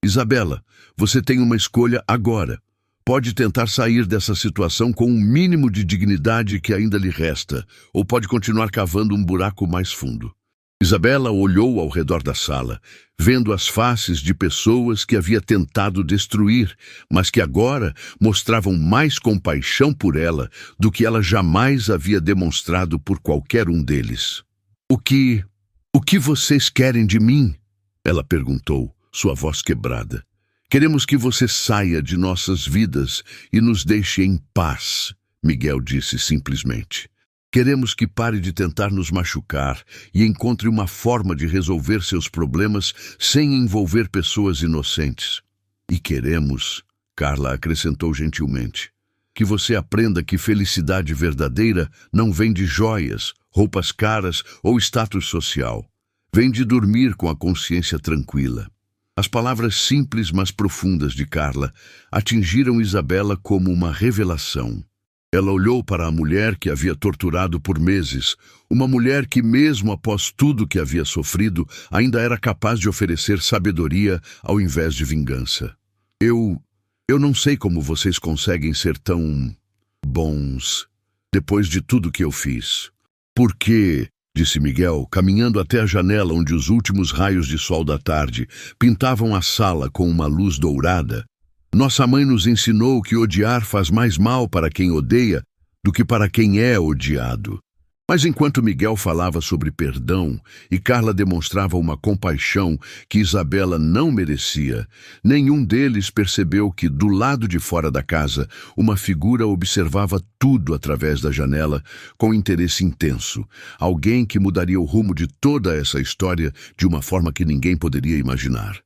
Isabela, você tem uma escolha agora. Pode tentar sair dessa situação com um mínimo de dignidade que ainda lhe resta, ou pode continuar cavando um buraco mais fundo. Isabela olhou ao redor da sala, vendo as faces de pessoas que havia tentado destruir, mas que agora mostravam mais compaixão por ela do que ela jamais havia demonstrado por qualquer um deles. O que vocês querem de mim? Ela perguntou, sua voz quebrada. Queremos que você saia de nossas vidas e nos deixe em paz, Miguel disse simplesmente. Queremos que pare de tentar nos machucar e encontre uma forma de resolver seus problemas sem envolver pessoas inocentes. E queremos, Carla acrescentou gentilmente, que você aprenda que felicidade verdadeira não vem de joias, roupas caras ou status social. Vem de dormir com a consciência tranquila. As palavras simples, mas profundas de Carla atingiram Isabela como uma revelação. Ela olhou para a mulher que havia torturado por meses, uma mulher que, mesmo após tudo que havia sofrido, ainda era capaz de oferecer sabedoria ao invés de vingança. Eu não sei como vocês conseguem ser tão bons depois de tudo que eu fiz. Por quê? Disse Miguel, caminhando até a janela onde os últimos raios de sol da tarde pintavam a sala com uma luz dourada. Nossa mãe nos ensinou que odiar faz mais mal para quem odeia do que para quem é odiado. Mas enquanto Miguel falava sobre perdão e Carla demonstrava uma compaixão que Isabela não merecia, nenhum deles percebeu que, do lado de fora da casa, uma figura observava tudo através da janela com interesse intenso. Alguém que mudaria o rumo de toda essa história de uma forma que ninguém poderia imaginar.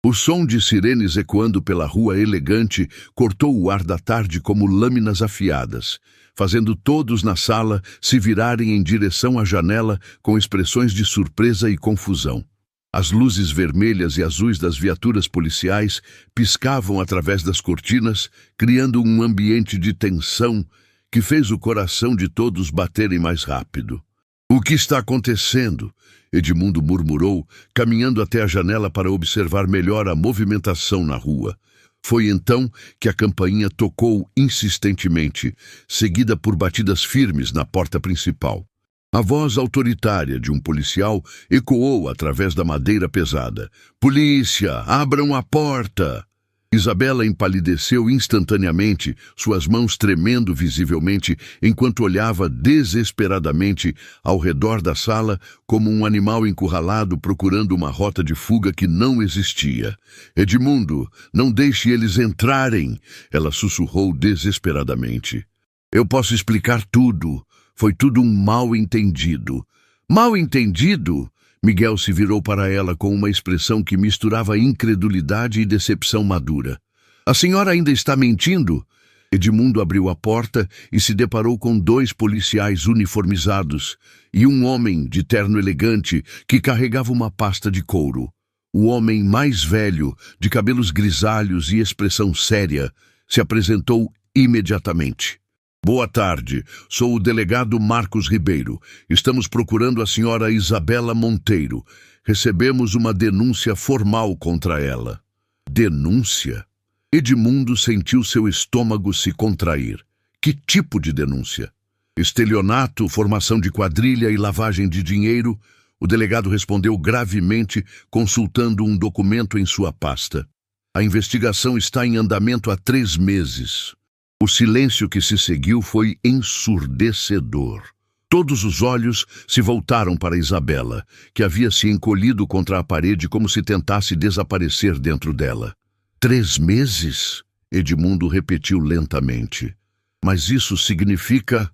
O som de sirenes ecoando pela rua elegante cortou o ar da tarde como lâminas afiadas, fazendo todos na sala se virarem em direção à janela com expressões de surpresa e confusão. As luzes vermelhas e azuis das viaturas policiais piscavam através das cortinas, criando um ambiente de tensão que fez o coração de todos baterem mais rápido. O que está acontecendo? Edmundo murmurou, caminhando até a janela para observar melhor a movimentação na rua. Foi então que a campainha tocou insistentemente, seguida por batidas firmes na porta principal. A voz autoritária de um policial ecoou através da madeira pesada. "Polícia, abram a porta!" Isabela empalideceu instantaneamente, suas mãos tremendo visivelmente, enquanto olhava desesperadamente ao redor da sala como um animal encurralado procurando uma rota de fuga que não existia. "Edmundo, não deixe eles entrarem!" Ela sussurrou desesperadamente. "Eu posso explicar tudo. Foi tudo um mal-entendido." "Mal-entendido?" Miguel se virou para ela com uma expressão que misturava incredulidade e decepção madura. "A senhora ainda está mentindo?" Edmundo abriu a porta e se deparou com 2 policiais uniformizados e um homem de terno elegante que carregava uma pasta de couro. O homem mais velho, de cabelos grisalhos e expressão séria, se apresentou imediatamente. "Boa tarde, sou o delegado Marcos Ribeiro. Estamos procurando a senhora Isabela Monteiro. Recebemos uma denúncia formal contra ela." "Denúncia?" Edmundo sentiu seu estômago se contrair. Que tipo de denúncia? "Estelionato, formação de quadrilha e lavagem de dinheiro?" O delegado respondeu gravemente, consultando um documento em sua pasta. "A investigação está em andamento há 3 meses. O silêncio que se seguiu foi ensurdecedor. Todos os olhos se voltaram para Isabela, que havia se encolhido contra a parede como se tentasse desaparecer dentro dela. 3 meses? Edmundo repetiu lentamente. "Mas isso significa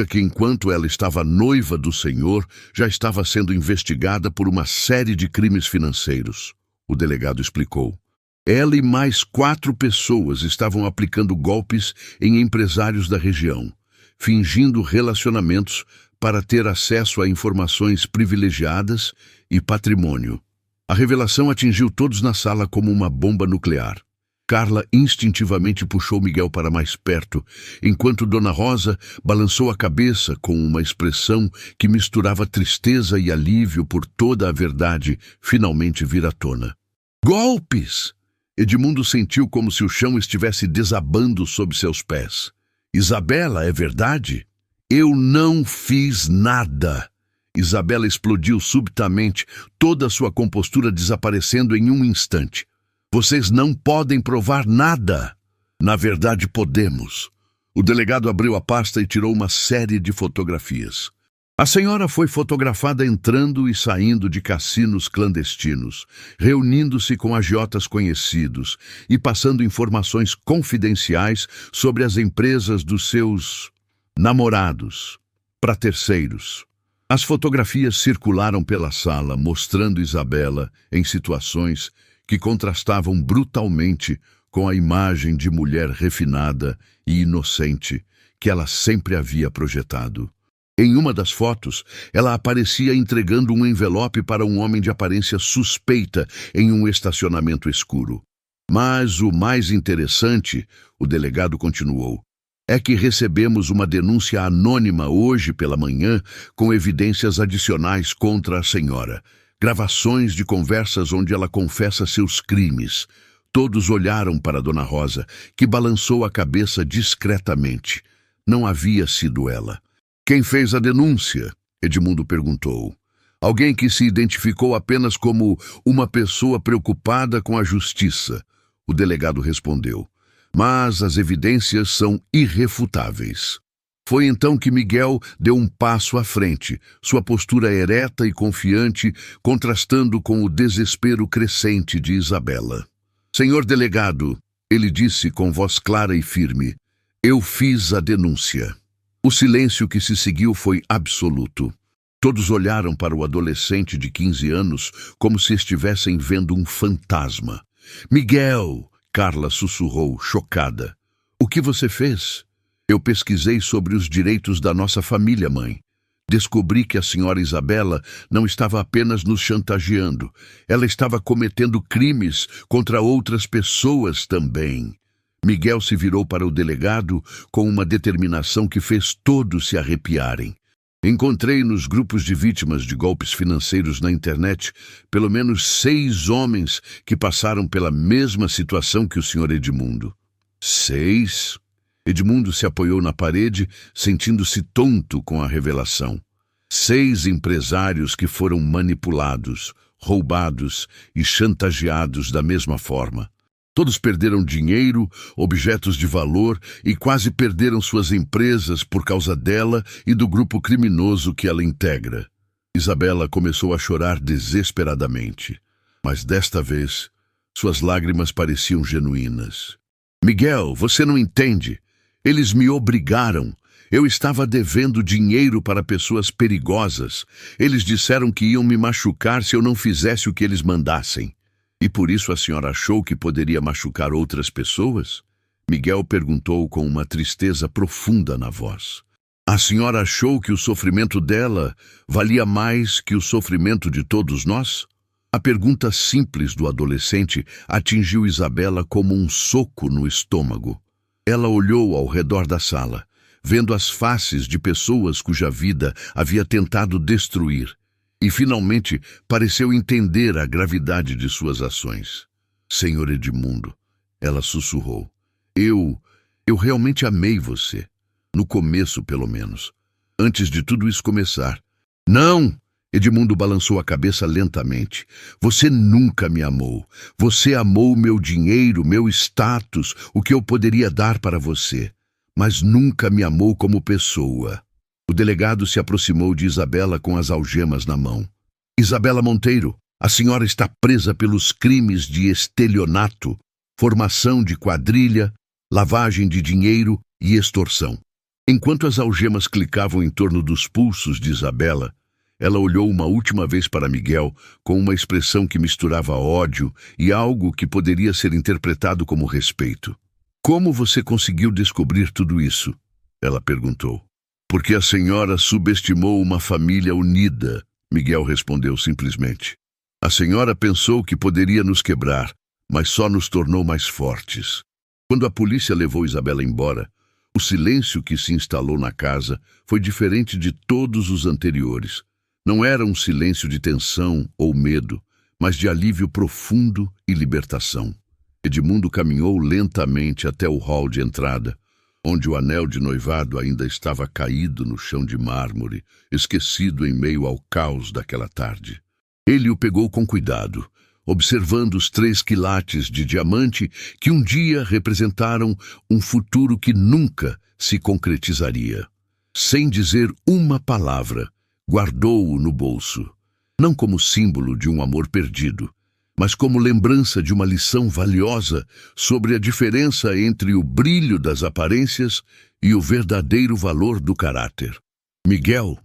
que enquanto ela estava noiva do senhor, já estava sendo investigada por uma série de crimes financeiros." O delegado explicou. Ela e mais 4 pessoas estavam aplicando golpes em empresários da região, fingindo relacionamentos para ter acesso a informações privilegiadas e patrimônio. A revelação atingiu todos na sala como uma bomba nuclear. Carla instintivamente puxou Miguel para mais perto, enquanto Dona Rosa balançou a cabeça com uma expressão que misturava tristeza e alívio por toda a verdade finalmente vir à tona. Golpes! Edmundo sentiu como se o chão estivesse desabando sob seus pés. Isabela, é verdade? Eu não fiz nada! Isabela explodiu subitamente, toda a sua compostura desaparecendo em um instante. Vocês não podem provar nada. Na verdade, podemos. O delegado abriu a pasta e tirou uma série de fotografias. A senhora foi fotografada entrando e saindo de cassinos clandestinos, reunindo-se com agiotas conhecidos e passando informações confidenciais sobre as empresas dos seus namorados para terceiros. As fotografias circularam pela sala, mostrando Isabela em situações que contrastavam brutalmente com a imagem de mulher refinada e inocente que ela sempre havia projetado. Em uma das fotos, ela aparecia entregando um envelope para um homem de aparência suspeita em um estacionamento escuro. Mas o mais interessante, o delegado continuou, é que recebemos uma denúncia anônima hoje pela manhã com evidências adicionais contra a senhora. Gravações de conversas onde ela confessa seus crimes. Todos olharam para Dona Rosa, que balançou a cabeça discretamente. Não havia sido ela. Quem fez a denúncia? Edmundo perguntou. Alguém que se identificou apenas como uma pessoa preocupada com a justiça. O delegado respondeu. Mas as evidências são irrefutáveis. Foi então que Miguel deu um passo à frente, sua postura ereta e confiante, contrastando com o desespero crescente de Isabela. Senhor delegado, ele disse com voz clara e firme, eu fiz a denúncia. O silêncio que se seguiu foi absoluto. Todos olharam para o adolescente de 15 anos como se estivessem vendo um fantasma. Miguel, Carla sussurrou, chocada. O que você fez? Eu pesquisei sobre os direitos da nossa família, mãe. Descobri que a senhora Isabela não estava apenas nos chantageando. Ela estava cometendo crimes contra outras pessoas também. Miguel se virou para o delegado com uma determinação que fez todos se arrepiarem. Encontrei nos grupos de vítimas de golpes financeiros na internet pelo menos 6 homens que passaram pela mesma situação que o senhor Edmundo. 6? Edmundo se apoiou na parede, sentindo-se tonto com a revelação. 6 empresários que foram manipulados, roubados e chantageados da mesma forma. Todos perderam dinheiro, objetos de valor e quase perderam suas empresas por causa dela e do grupo criminoso que ela integra. Isabela começou a chorar desesperadamente, mas desta vez suas lágrimas pareciam genuínas. Miguel, você não entende. Eles me obrigaram. Eu estava devendo dinheiro para pessoas perigosas. Eles disseram que iam me machucar se eu não fizesse o que eles mandassem. E por isso a senhora achou que poderia machucar outras pessoas? Miguel perguntou com uma tristeza profunda na voz. A senhora achou que o sofrimento dela valia mais que o sofrimento de todos nós? A pergunta simples do adolescente atingiu Isabela como um soco no estômago. Ela olhou ao redor da sala, vendo as faces de pessoas cuja vida havia tentado destruir, e finalmente pareceu entender a gravidade de suas ações. Senhor Edmundo, ela sussurrou, eu realmente amei você, no começo pelo menos, antes de tudo isso começar. Não! Edmundo balançou a cabeça lentamente. Você nunca me amou. Você amou meu dinheiro, meu status, o que eu poderia dar para você. Mas nunca me amou como pessoa. O delegado se aproximou de Isabela com as algemas na mão. Isabela Monteiro, a senhora está presa pelos crimes de estelionato, formação de quadrilha, lavagem de dinheiro e extorsão. Enquanto as algemas clicavam em torno dos pulsos de Isabela, ela olhou uma última vez para Miguel com uma expressão que misturava ódio e algo que poderia ser interpretado como respeito. Como você conseguiu descobrir tudo isso? Ela perguntou. Porque a senhora subestimou uma família unida, Miguel respondeu simplesmente. A senhora pensou que poderia nos quebrar, mas só nos tornou mais fortes. Quando a polícia levou Isabela embora, o silêncio que se instalou na casa foi diferente de todos os anteriores. Não era um silêncio de tensão ou medo, mas de alívio profundo e libertação. Edmundo caminhou lentamente até o hall de entrada, onde o anel de noivado ainda estava caído no chão de mármore, esquecido em meio ao caos daquela tarde. Ele o pegou com cuidado, observando os 3 quilates de diamante que um dia representaram um futuro que nunca se concretizaria. Sem dizer uma palavra, guardou-o no bolso, não como símbolo de um amor perdido, mas como lembrança de uma lição valiosa sobre a diferença entre o brilho das aparências e o verdadeiro valor do caráter. Miguel.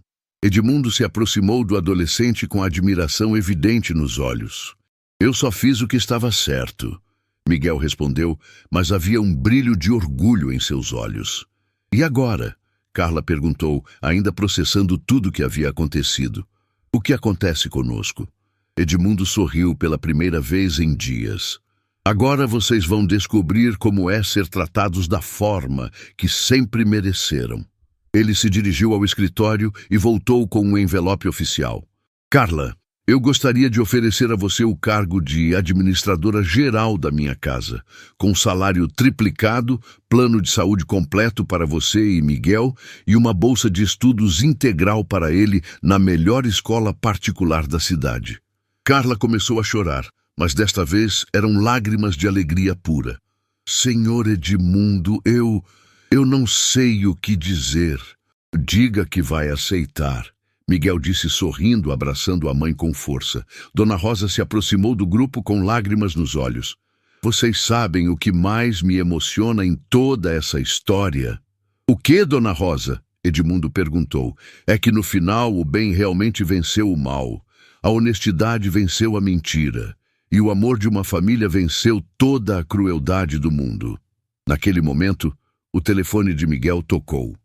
Edmundo se aproximou do adolescente com admiração evidente nos olhos. Eu só fiz o que estava certo, Miguel respondeu, mas havia um brilho de orgulho em seus olhos. E agora? Carla perguntou, ainda processando tudo o que havia acontecido. O que acontece conosco? Edmundo sorriu pela primeira vez em dias. Agora vocês vão descobrir como é ser tratados da forma que sempre mereceram. Ele se dirigiu ao escritório e voltou com um envelope oficial. Carla, eu gostaria de oferecer a você o cargo de administradora geral da minha casa, com salário triplicado, plano de saúde completo para você e Miguel e uma bolsa de estudos integral para ele na melhor escola particular da cidade. Carla começou a chorar, mas desta vez eram lágrimas de alegria pura. Senhor Edmundo, eu não sei o que dizer. Diga que vai aceitar. Miguel disse sorrindo, abraçando a mãe com força. Dona Rosa se aproximou do grupo com lágrimas nos olhos. Vocês sabem o que mais me emociona em toda essa história? O que, Dona Rosa? Edmundo perguntou. É que no final o bem realmente venceu o mal. A honestidade venceu a mentira. E o amor de uma família venceu toda a crueldade do mundo. Naquele momento, o telefone de Miguel tocou.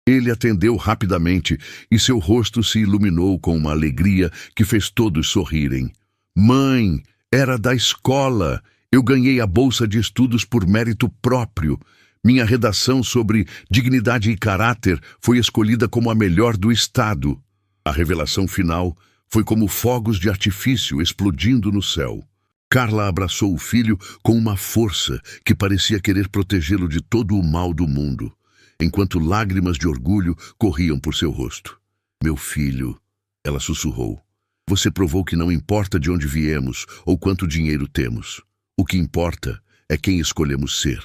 Ele atendeu rapidamente e seu rosto se iluminou com uma alegria que fez todos sorrirem. Mãe, era da escola. Eu ganhei a bolsa de estudos por mérito próprio. Minha redação sobre dignidade e caráter foi escolhida como a melhor do estado. A revelação final foi como fogos de artifício explodindo no céu. Carla abraçou o filho com uma força que parecia querer protegê-lo de todo o mal do mundo, enquanto lágrimas de orgulho corriam por seu rosto. Meu filho, ela sussurrou, você provou que não importa de onde viemos ou quanto dinheiro temos. O que importa é quem escolhemos ser.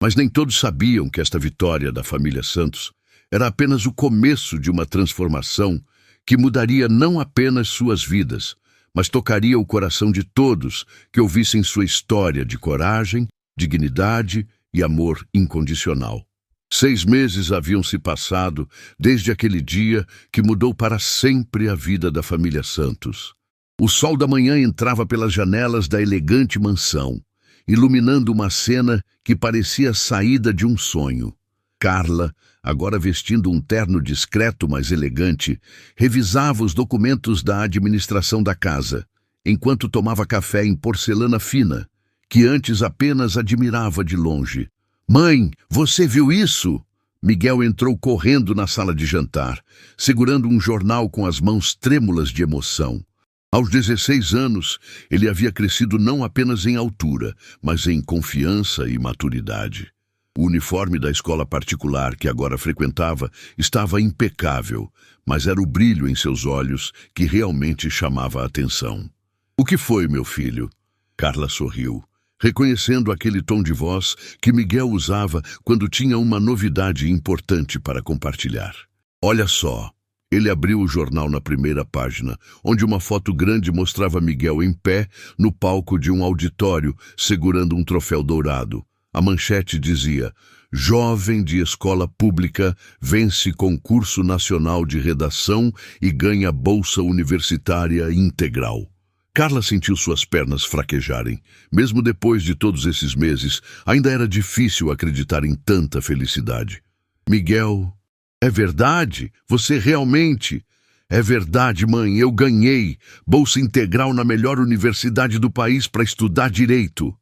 Mas nem todos sabiam que esta vitória da família Santos era apenas o começo de uma transformação que mudaria não apenas suas vidas, mas tocaria o coração de todos que ouvissem sua história de coragem, dignidade e amor incondicional. 6 meses haviam se passado desde aquele dia que mudou para sempre a vida da família Santos. O sol da manhã entrava pelas janelas da elegante mansão, iluminando uma cena que parecia saída de um sonho. Carla, agora vestindo um terno discreto, mas elegante, revisava os documentos da administração da casa, enquanto tomava café em porcelana fina, que antes apenas admirava de longe. Mãe, você viu isso? Miguel entrou correndo na sala de jantar, segurando um jornal com as mãos trêmulas de emoção. Aos 16 anos, ele havia crescido não apenas em altura, mas em confiança e maturidade. O uniforme da escola particular que agora frequentava estava impecável, mas era o brilho em seus olhos que realmente chamava a atenção. O que foi, meu filho? Carla sorriu, reconhecendo aquele tom de voz que Miguel usava quando tinha uma novidade importante para compartilhar. Olha só. Ele abriu o jornal na primeira página, onde uma foto grande mostrava Miguel em pé no palco de um auditório, segurando um troféu dourado. A manchete dizia: Jovem de escola pública vence concurso nacional de redação e ganha bolsa universitária integral. Carla sentiu suas pernas fraquejarem. Mesmo depois de todos esses meses, ainda era difícil acreditar em tanta felicidade. Miguel, é verdade? Você realmente... É verdade, mãe, eu ganhei bolsa integral na melhor universidade do país para estudar direito.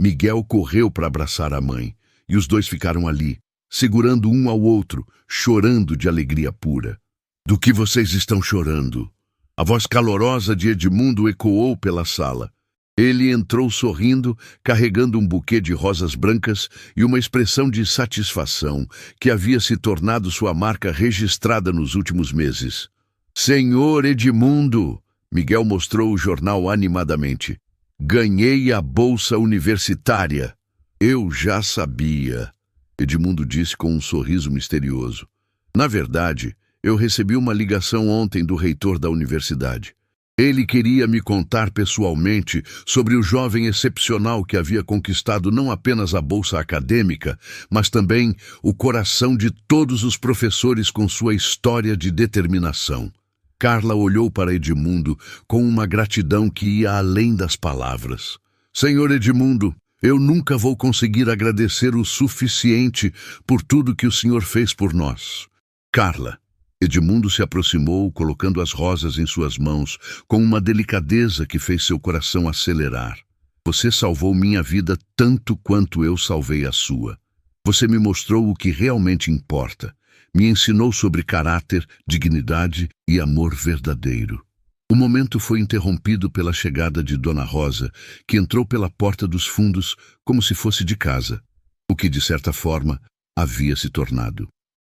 Miguel correu para abraçar a mãe, e os dois ficaram ali, segurando um ao outro, chorando de alegria pura. Do que vocês estão chorando? A voz calorosa de Edmundo ecoou pela sala. Ele entrou sorrindo, carregando um buquê de rosas brancas e uma expressão de satisfação que havia se tornado sua marca registrada nos últimos meses. Senhor Edmundo, Miguel mostrou o jornal animadamente. Ganhei a bolsa universitária. Eu já sabia, Edmundo disse com um sorriso misterioso. Na verdade, eu recebi uma ligação ontem do reitor da universidade. Ele queria me contar pessoalmente sobre o jovem excepcional que havia conquistado não apenas a bolsa acadêmica, mas também o coração de todos os professores com sua história de determinação. Carla olhou para Edmundo com uma gratidão que ia além das palavras. Senhor Edmundo, eu nunca vou conseguir agradecer o suficiente por tudo que o senhor fez por nós. Carla. Edmundo se aproximou, colocando as rosas em suas mãos, com uma delicadeza que fez seu coração acelerar. Você salvou minha vida tanto quanto eu salvei a sua. Você me mostrou o que realmente importa. Me ensinou sobre caráter, dignidade e amor verdadeiro. O momento foi interrompido pela chegada de Dona Rosa, que entrou pela porta dos fundos como se fosse de casa, o que, de certa forma, havia se tornado.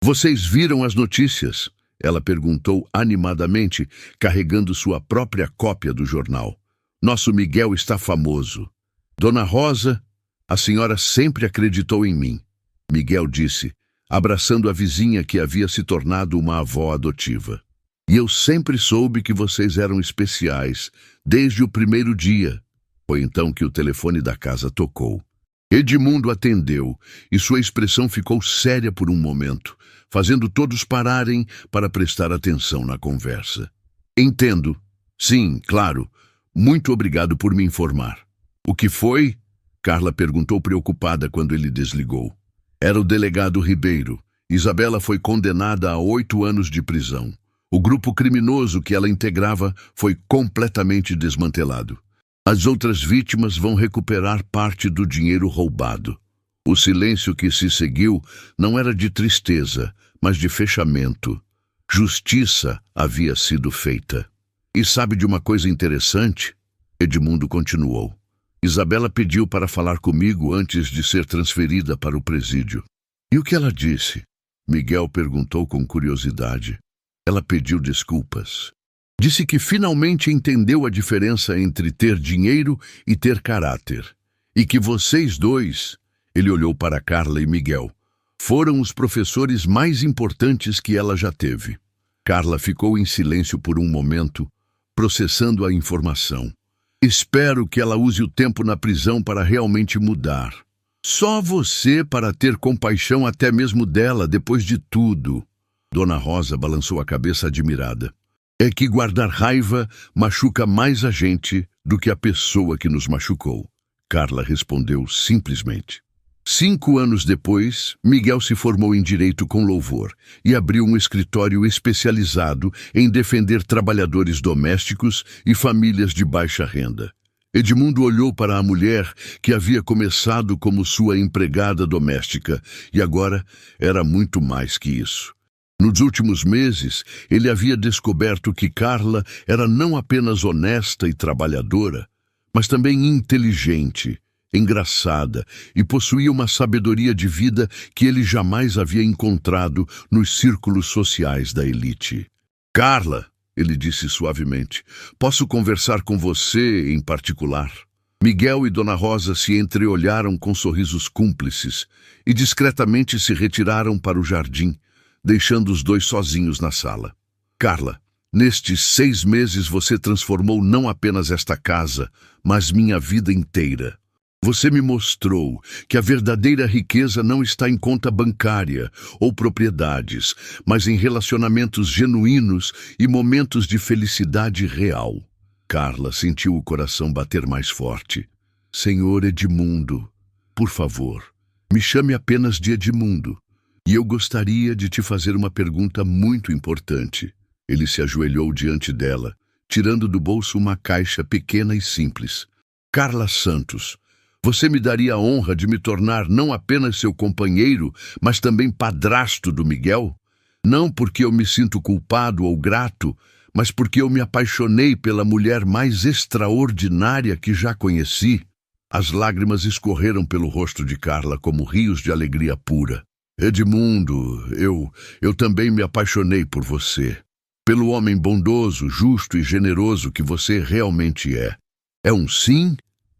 Vocês viram as notícias? Ela perguntou animadamente, carregando sua própria cópia do jornal. Nosso Miguel está famoso. Dona Rosa, a senhora sempre acreditou em mim, Miguel disse, abraçando a vizinha que havia se tornado uma avó adotiva. E eu sempre soube que vocês eram especiais, desde o primeiro dia. Foi então que o telefone da casa tocou. Edmundo atendeu, e sua expressão ficou séria por um momento, fazendo todos pararem para prestar atenção na conversa. Entendo. Sim, claro. Muito obrigado por me informar. O que foi? Carla perguntou preocupada quando ele desligou. Era o delegado Ribeiro. Isabela foi condenada a 8 anos de prisão. O grupo criminoso que ela integrava foi completamente desmantelado. As outras vítimas vão recuperar parte do dinheiro roubado. O silêncio que se seguiu não era de tristeza, mas de fechamento. Justiça havia sido feita. E sabe de uma coisa interessante? Edmundo continuou. Isabela pediu para falar comigo antes de ser transferida para o presídio. E o que ela disse? Miguel perguntou com curiosidade. Ela pediu desculpas. Disse que finalmente entendeu a diferença entre ter dinheiro e ter caráter. E que vocês dois, ele olhou para Carla e Miguel, foram os professores mais importantes que ela já teve. Carla ficou em silêncio por um momento, processando a informação. Espero que ela use o tempo na prisão para realmente mudar. Só você para ter compaixão até mesmo dela depois de tudo. Dona Rosa balançou a cabeça admirada. É que guardar raiva machuca mais a gente do que a pessoa que nos machucou. Carla respondeu simplesmente. 5 anos depois, Miguel se formou em Direito com louvor e abriu um escritório especializado em defender trabalhadores domésticos e famílias de baixa renda. Edmundo olhou para a mulher que havia começado como sua empregada doméstica e agora era muito mais que isso. Nos últimos meses, ele havia descoberto que Carla era não apenas honesta e trabalhadora, mas também inteligente, engraçada e possuía uma sabedoria de vida que ele jamais havia encontrado nos círculos sociais da elite. Carla, ele disse suavemente, posso conversar com você em particular? Miguel e Dona Rosa se entreolharam com sorrisos cúmplices e discretamente se retiraram para o jardim, deixando os dois sozinhos na sala. Carla, nestes 6 meses você transformou não apenas esta casa, mas minha vida inteira. Você me mostrou que a verdadeira riqueza não está em conta bancária ou propriedades, mas em relacionamentos genuínos e momentos de felicidade real. Carla sentiu o coração bater mais forte. Senhor Edmundo, por favor, me chame apenas de Edmundo. E eu gostaria de te fazer uma pergunta muito importante. Ele se ajoelhou diante dela, tirando do bolso uma caixa pequena e simples. Carla Santos, você me daria a honra de me tornar não apenas seu companheiro, mas também padrasto do Miguel? Não porque eu me sinto culpado ou grato, mas porque eu me apaixonei pela mulher mais extraordinária que já conheci. As lágrimas escorreram pelo rosto de Carla como rios de alegria pura. Edmundo, eu também me apaixonei por você. Pelo homem bondoso, justo e generoso que você realmente é. É um sim?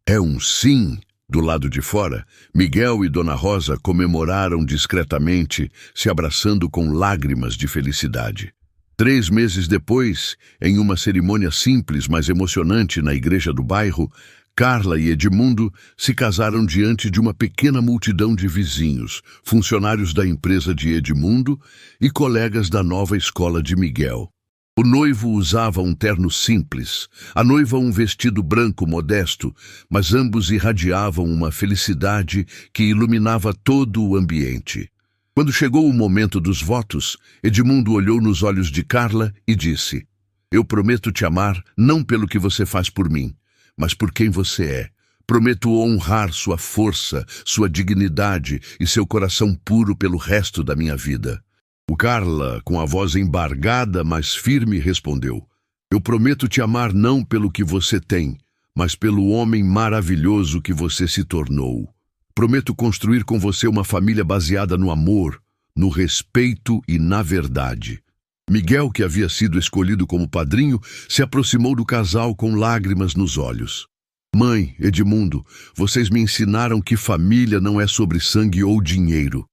É um sim. Do lado de fora, Miguel e Dona Rosa comemoraram discretamente, se abraçando com lágrimas de felicidade. 3 meses depois, em uma cerimônia simples, mas emocionante na igreja do bairro, Carla e Edmundo se casaram diante de uma pequena multidão de vizinhos, funcionários da empresa de Edmundo e colegas da nova escola de Miguel. O noivo usava um terno simples, a noiva um vestido branco modesto, mas ambos irradiavam uma felicidade que iluminava todo o ambiente. Quando chegou o momento dos votos, Edmundo olhou nos olhos de Carla e disse: Eu prometo te amar não pelo que você faz por mim, mas por quem você é. Prometo honrar sua força, sua dignidade e seu coração puro pelo resto da minha vida. O Carla, com a voz embargada, mas firme, respondeu: Eu prometo te amar não pelo que você tem, mas pelo homem maravilhoso que você se tornou. Prometo construir com você uma família baseada no amor, no respeito e na verdade. Miguel, que havia sido escolhido como padrinho, se aproximou do casal com lágrimas nos olhos. Mãe, Edmundo, vocês me ensinaram que família não é sobre sangue ou dinheiro.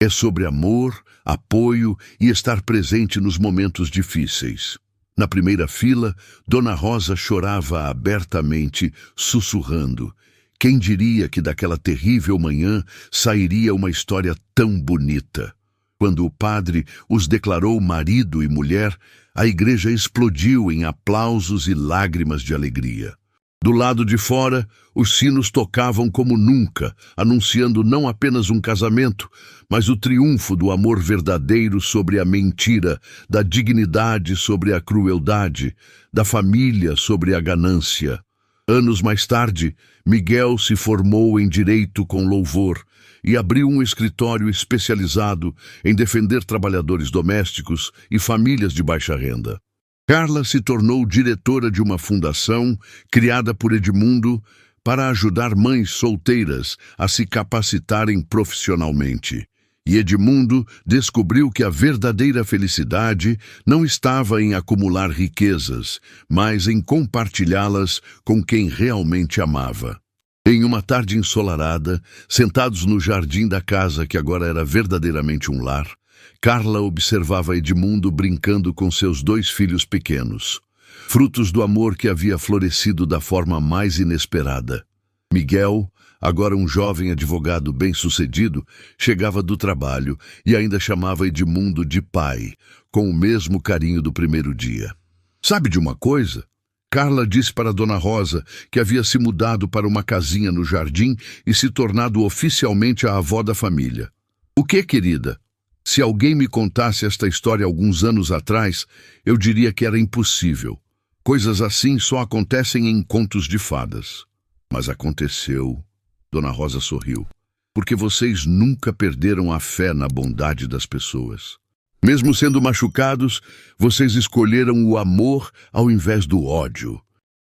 É sobre amor, apoio e estar presente nos momentos difíceis. Na primeira fila, Dona Rosa chorava abertamente, sussurrando. Quem diria que daquela terrível manhã sairia uma história tão bonita? Quando o padre os declarou marido e mulher, a igreja explodiu em aplausos e lágrimas de alegria. Do lado de fora, os sinos tocavam como nunca, anunciando não apenas um casamento, mas o triunfo do amor verdadeiro sobre a mentira, da dignidade sobre a crueldade, da família sobre a ganância. Anos mais tarde, Miguel se formou em direito com louvor e abriu um escritório especializado em defender trabalhadores domésticos e famílias de baixa renda. Carla se tornou diretora de uma fundação criada por Edmundo para ajudar mães solteiras a se capacitarem profissionalmente. E Edmundo descobriu que a verdadeira felicidade não estava em acumular riquezas, mas em compartilhá-las com quem realmente amava. Em uma tarde ensolarada, sentados no jardim da casa que agora era verdadeiramente um lar, Carla observava Edmundo brincando com seus 2 filhos pequenos, frutos do amor que havia florescido da forma mais inesperada. Miguel, agora um jovem advogado bem-sucedido, chegava do trabalho e ainda chamava Edmundo de pai, com o mesmo carinho do primeiro dia. Sabe de uma coisa? Carla disse para Dona Rosa que havia se mudado para uma casinha no jardim e se tornado oficialmente a avó da família. O que, querida? Se alguém me contasse esta história alguns anos atrás, eu diria que era impossível. Coisas assim só acontecem em contos de fadas. Mas aconteceu. Dona Rosa sorriu. Porque vocês nunca perderam a fé na bondade das pessoas. Mesmo sendo machucados, vocês escolheram o amor ao invés do ódio.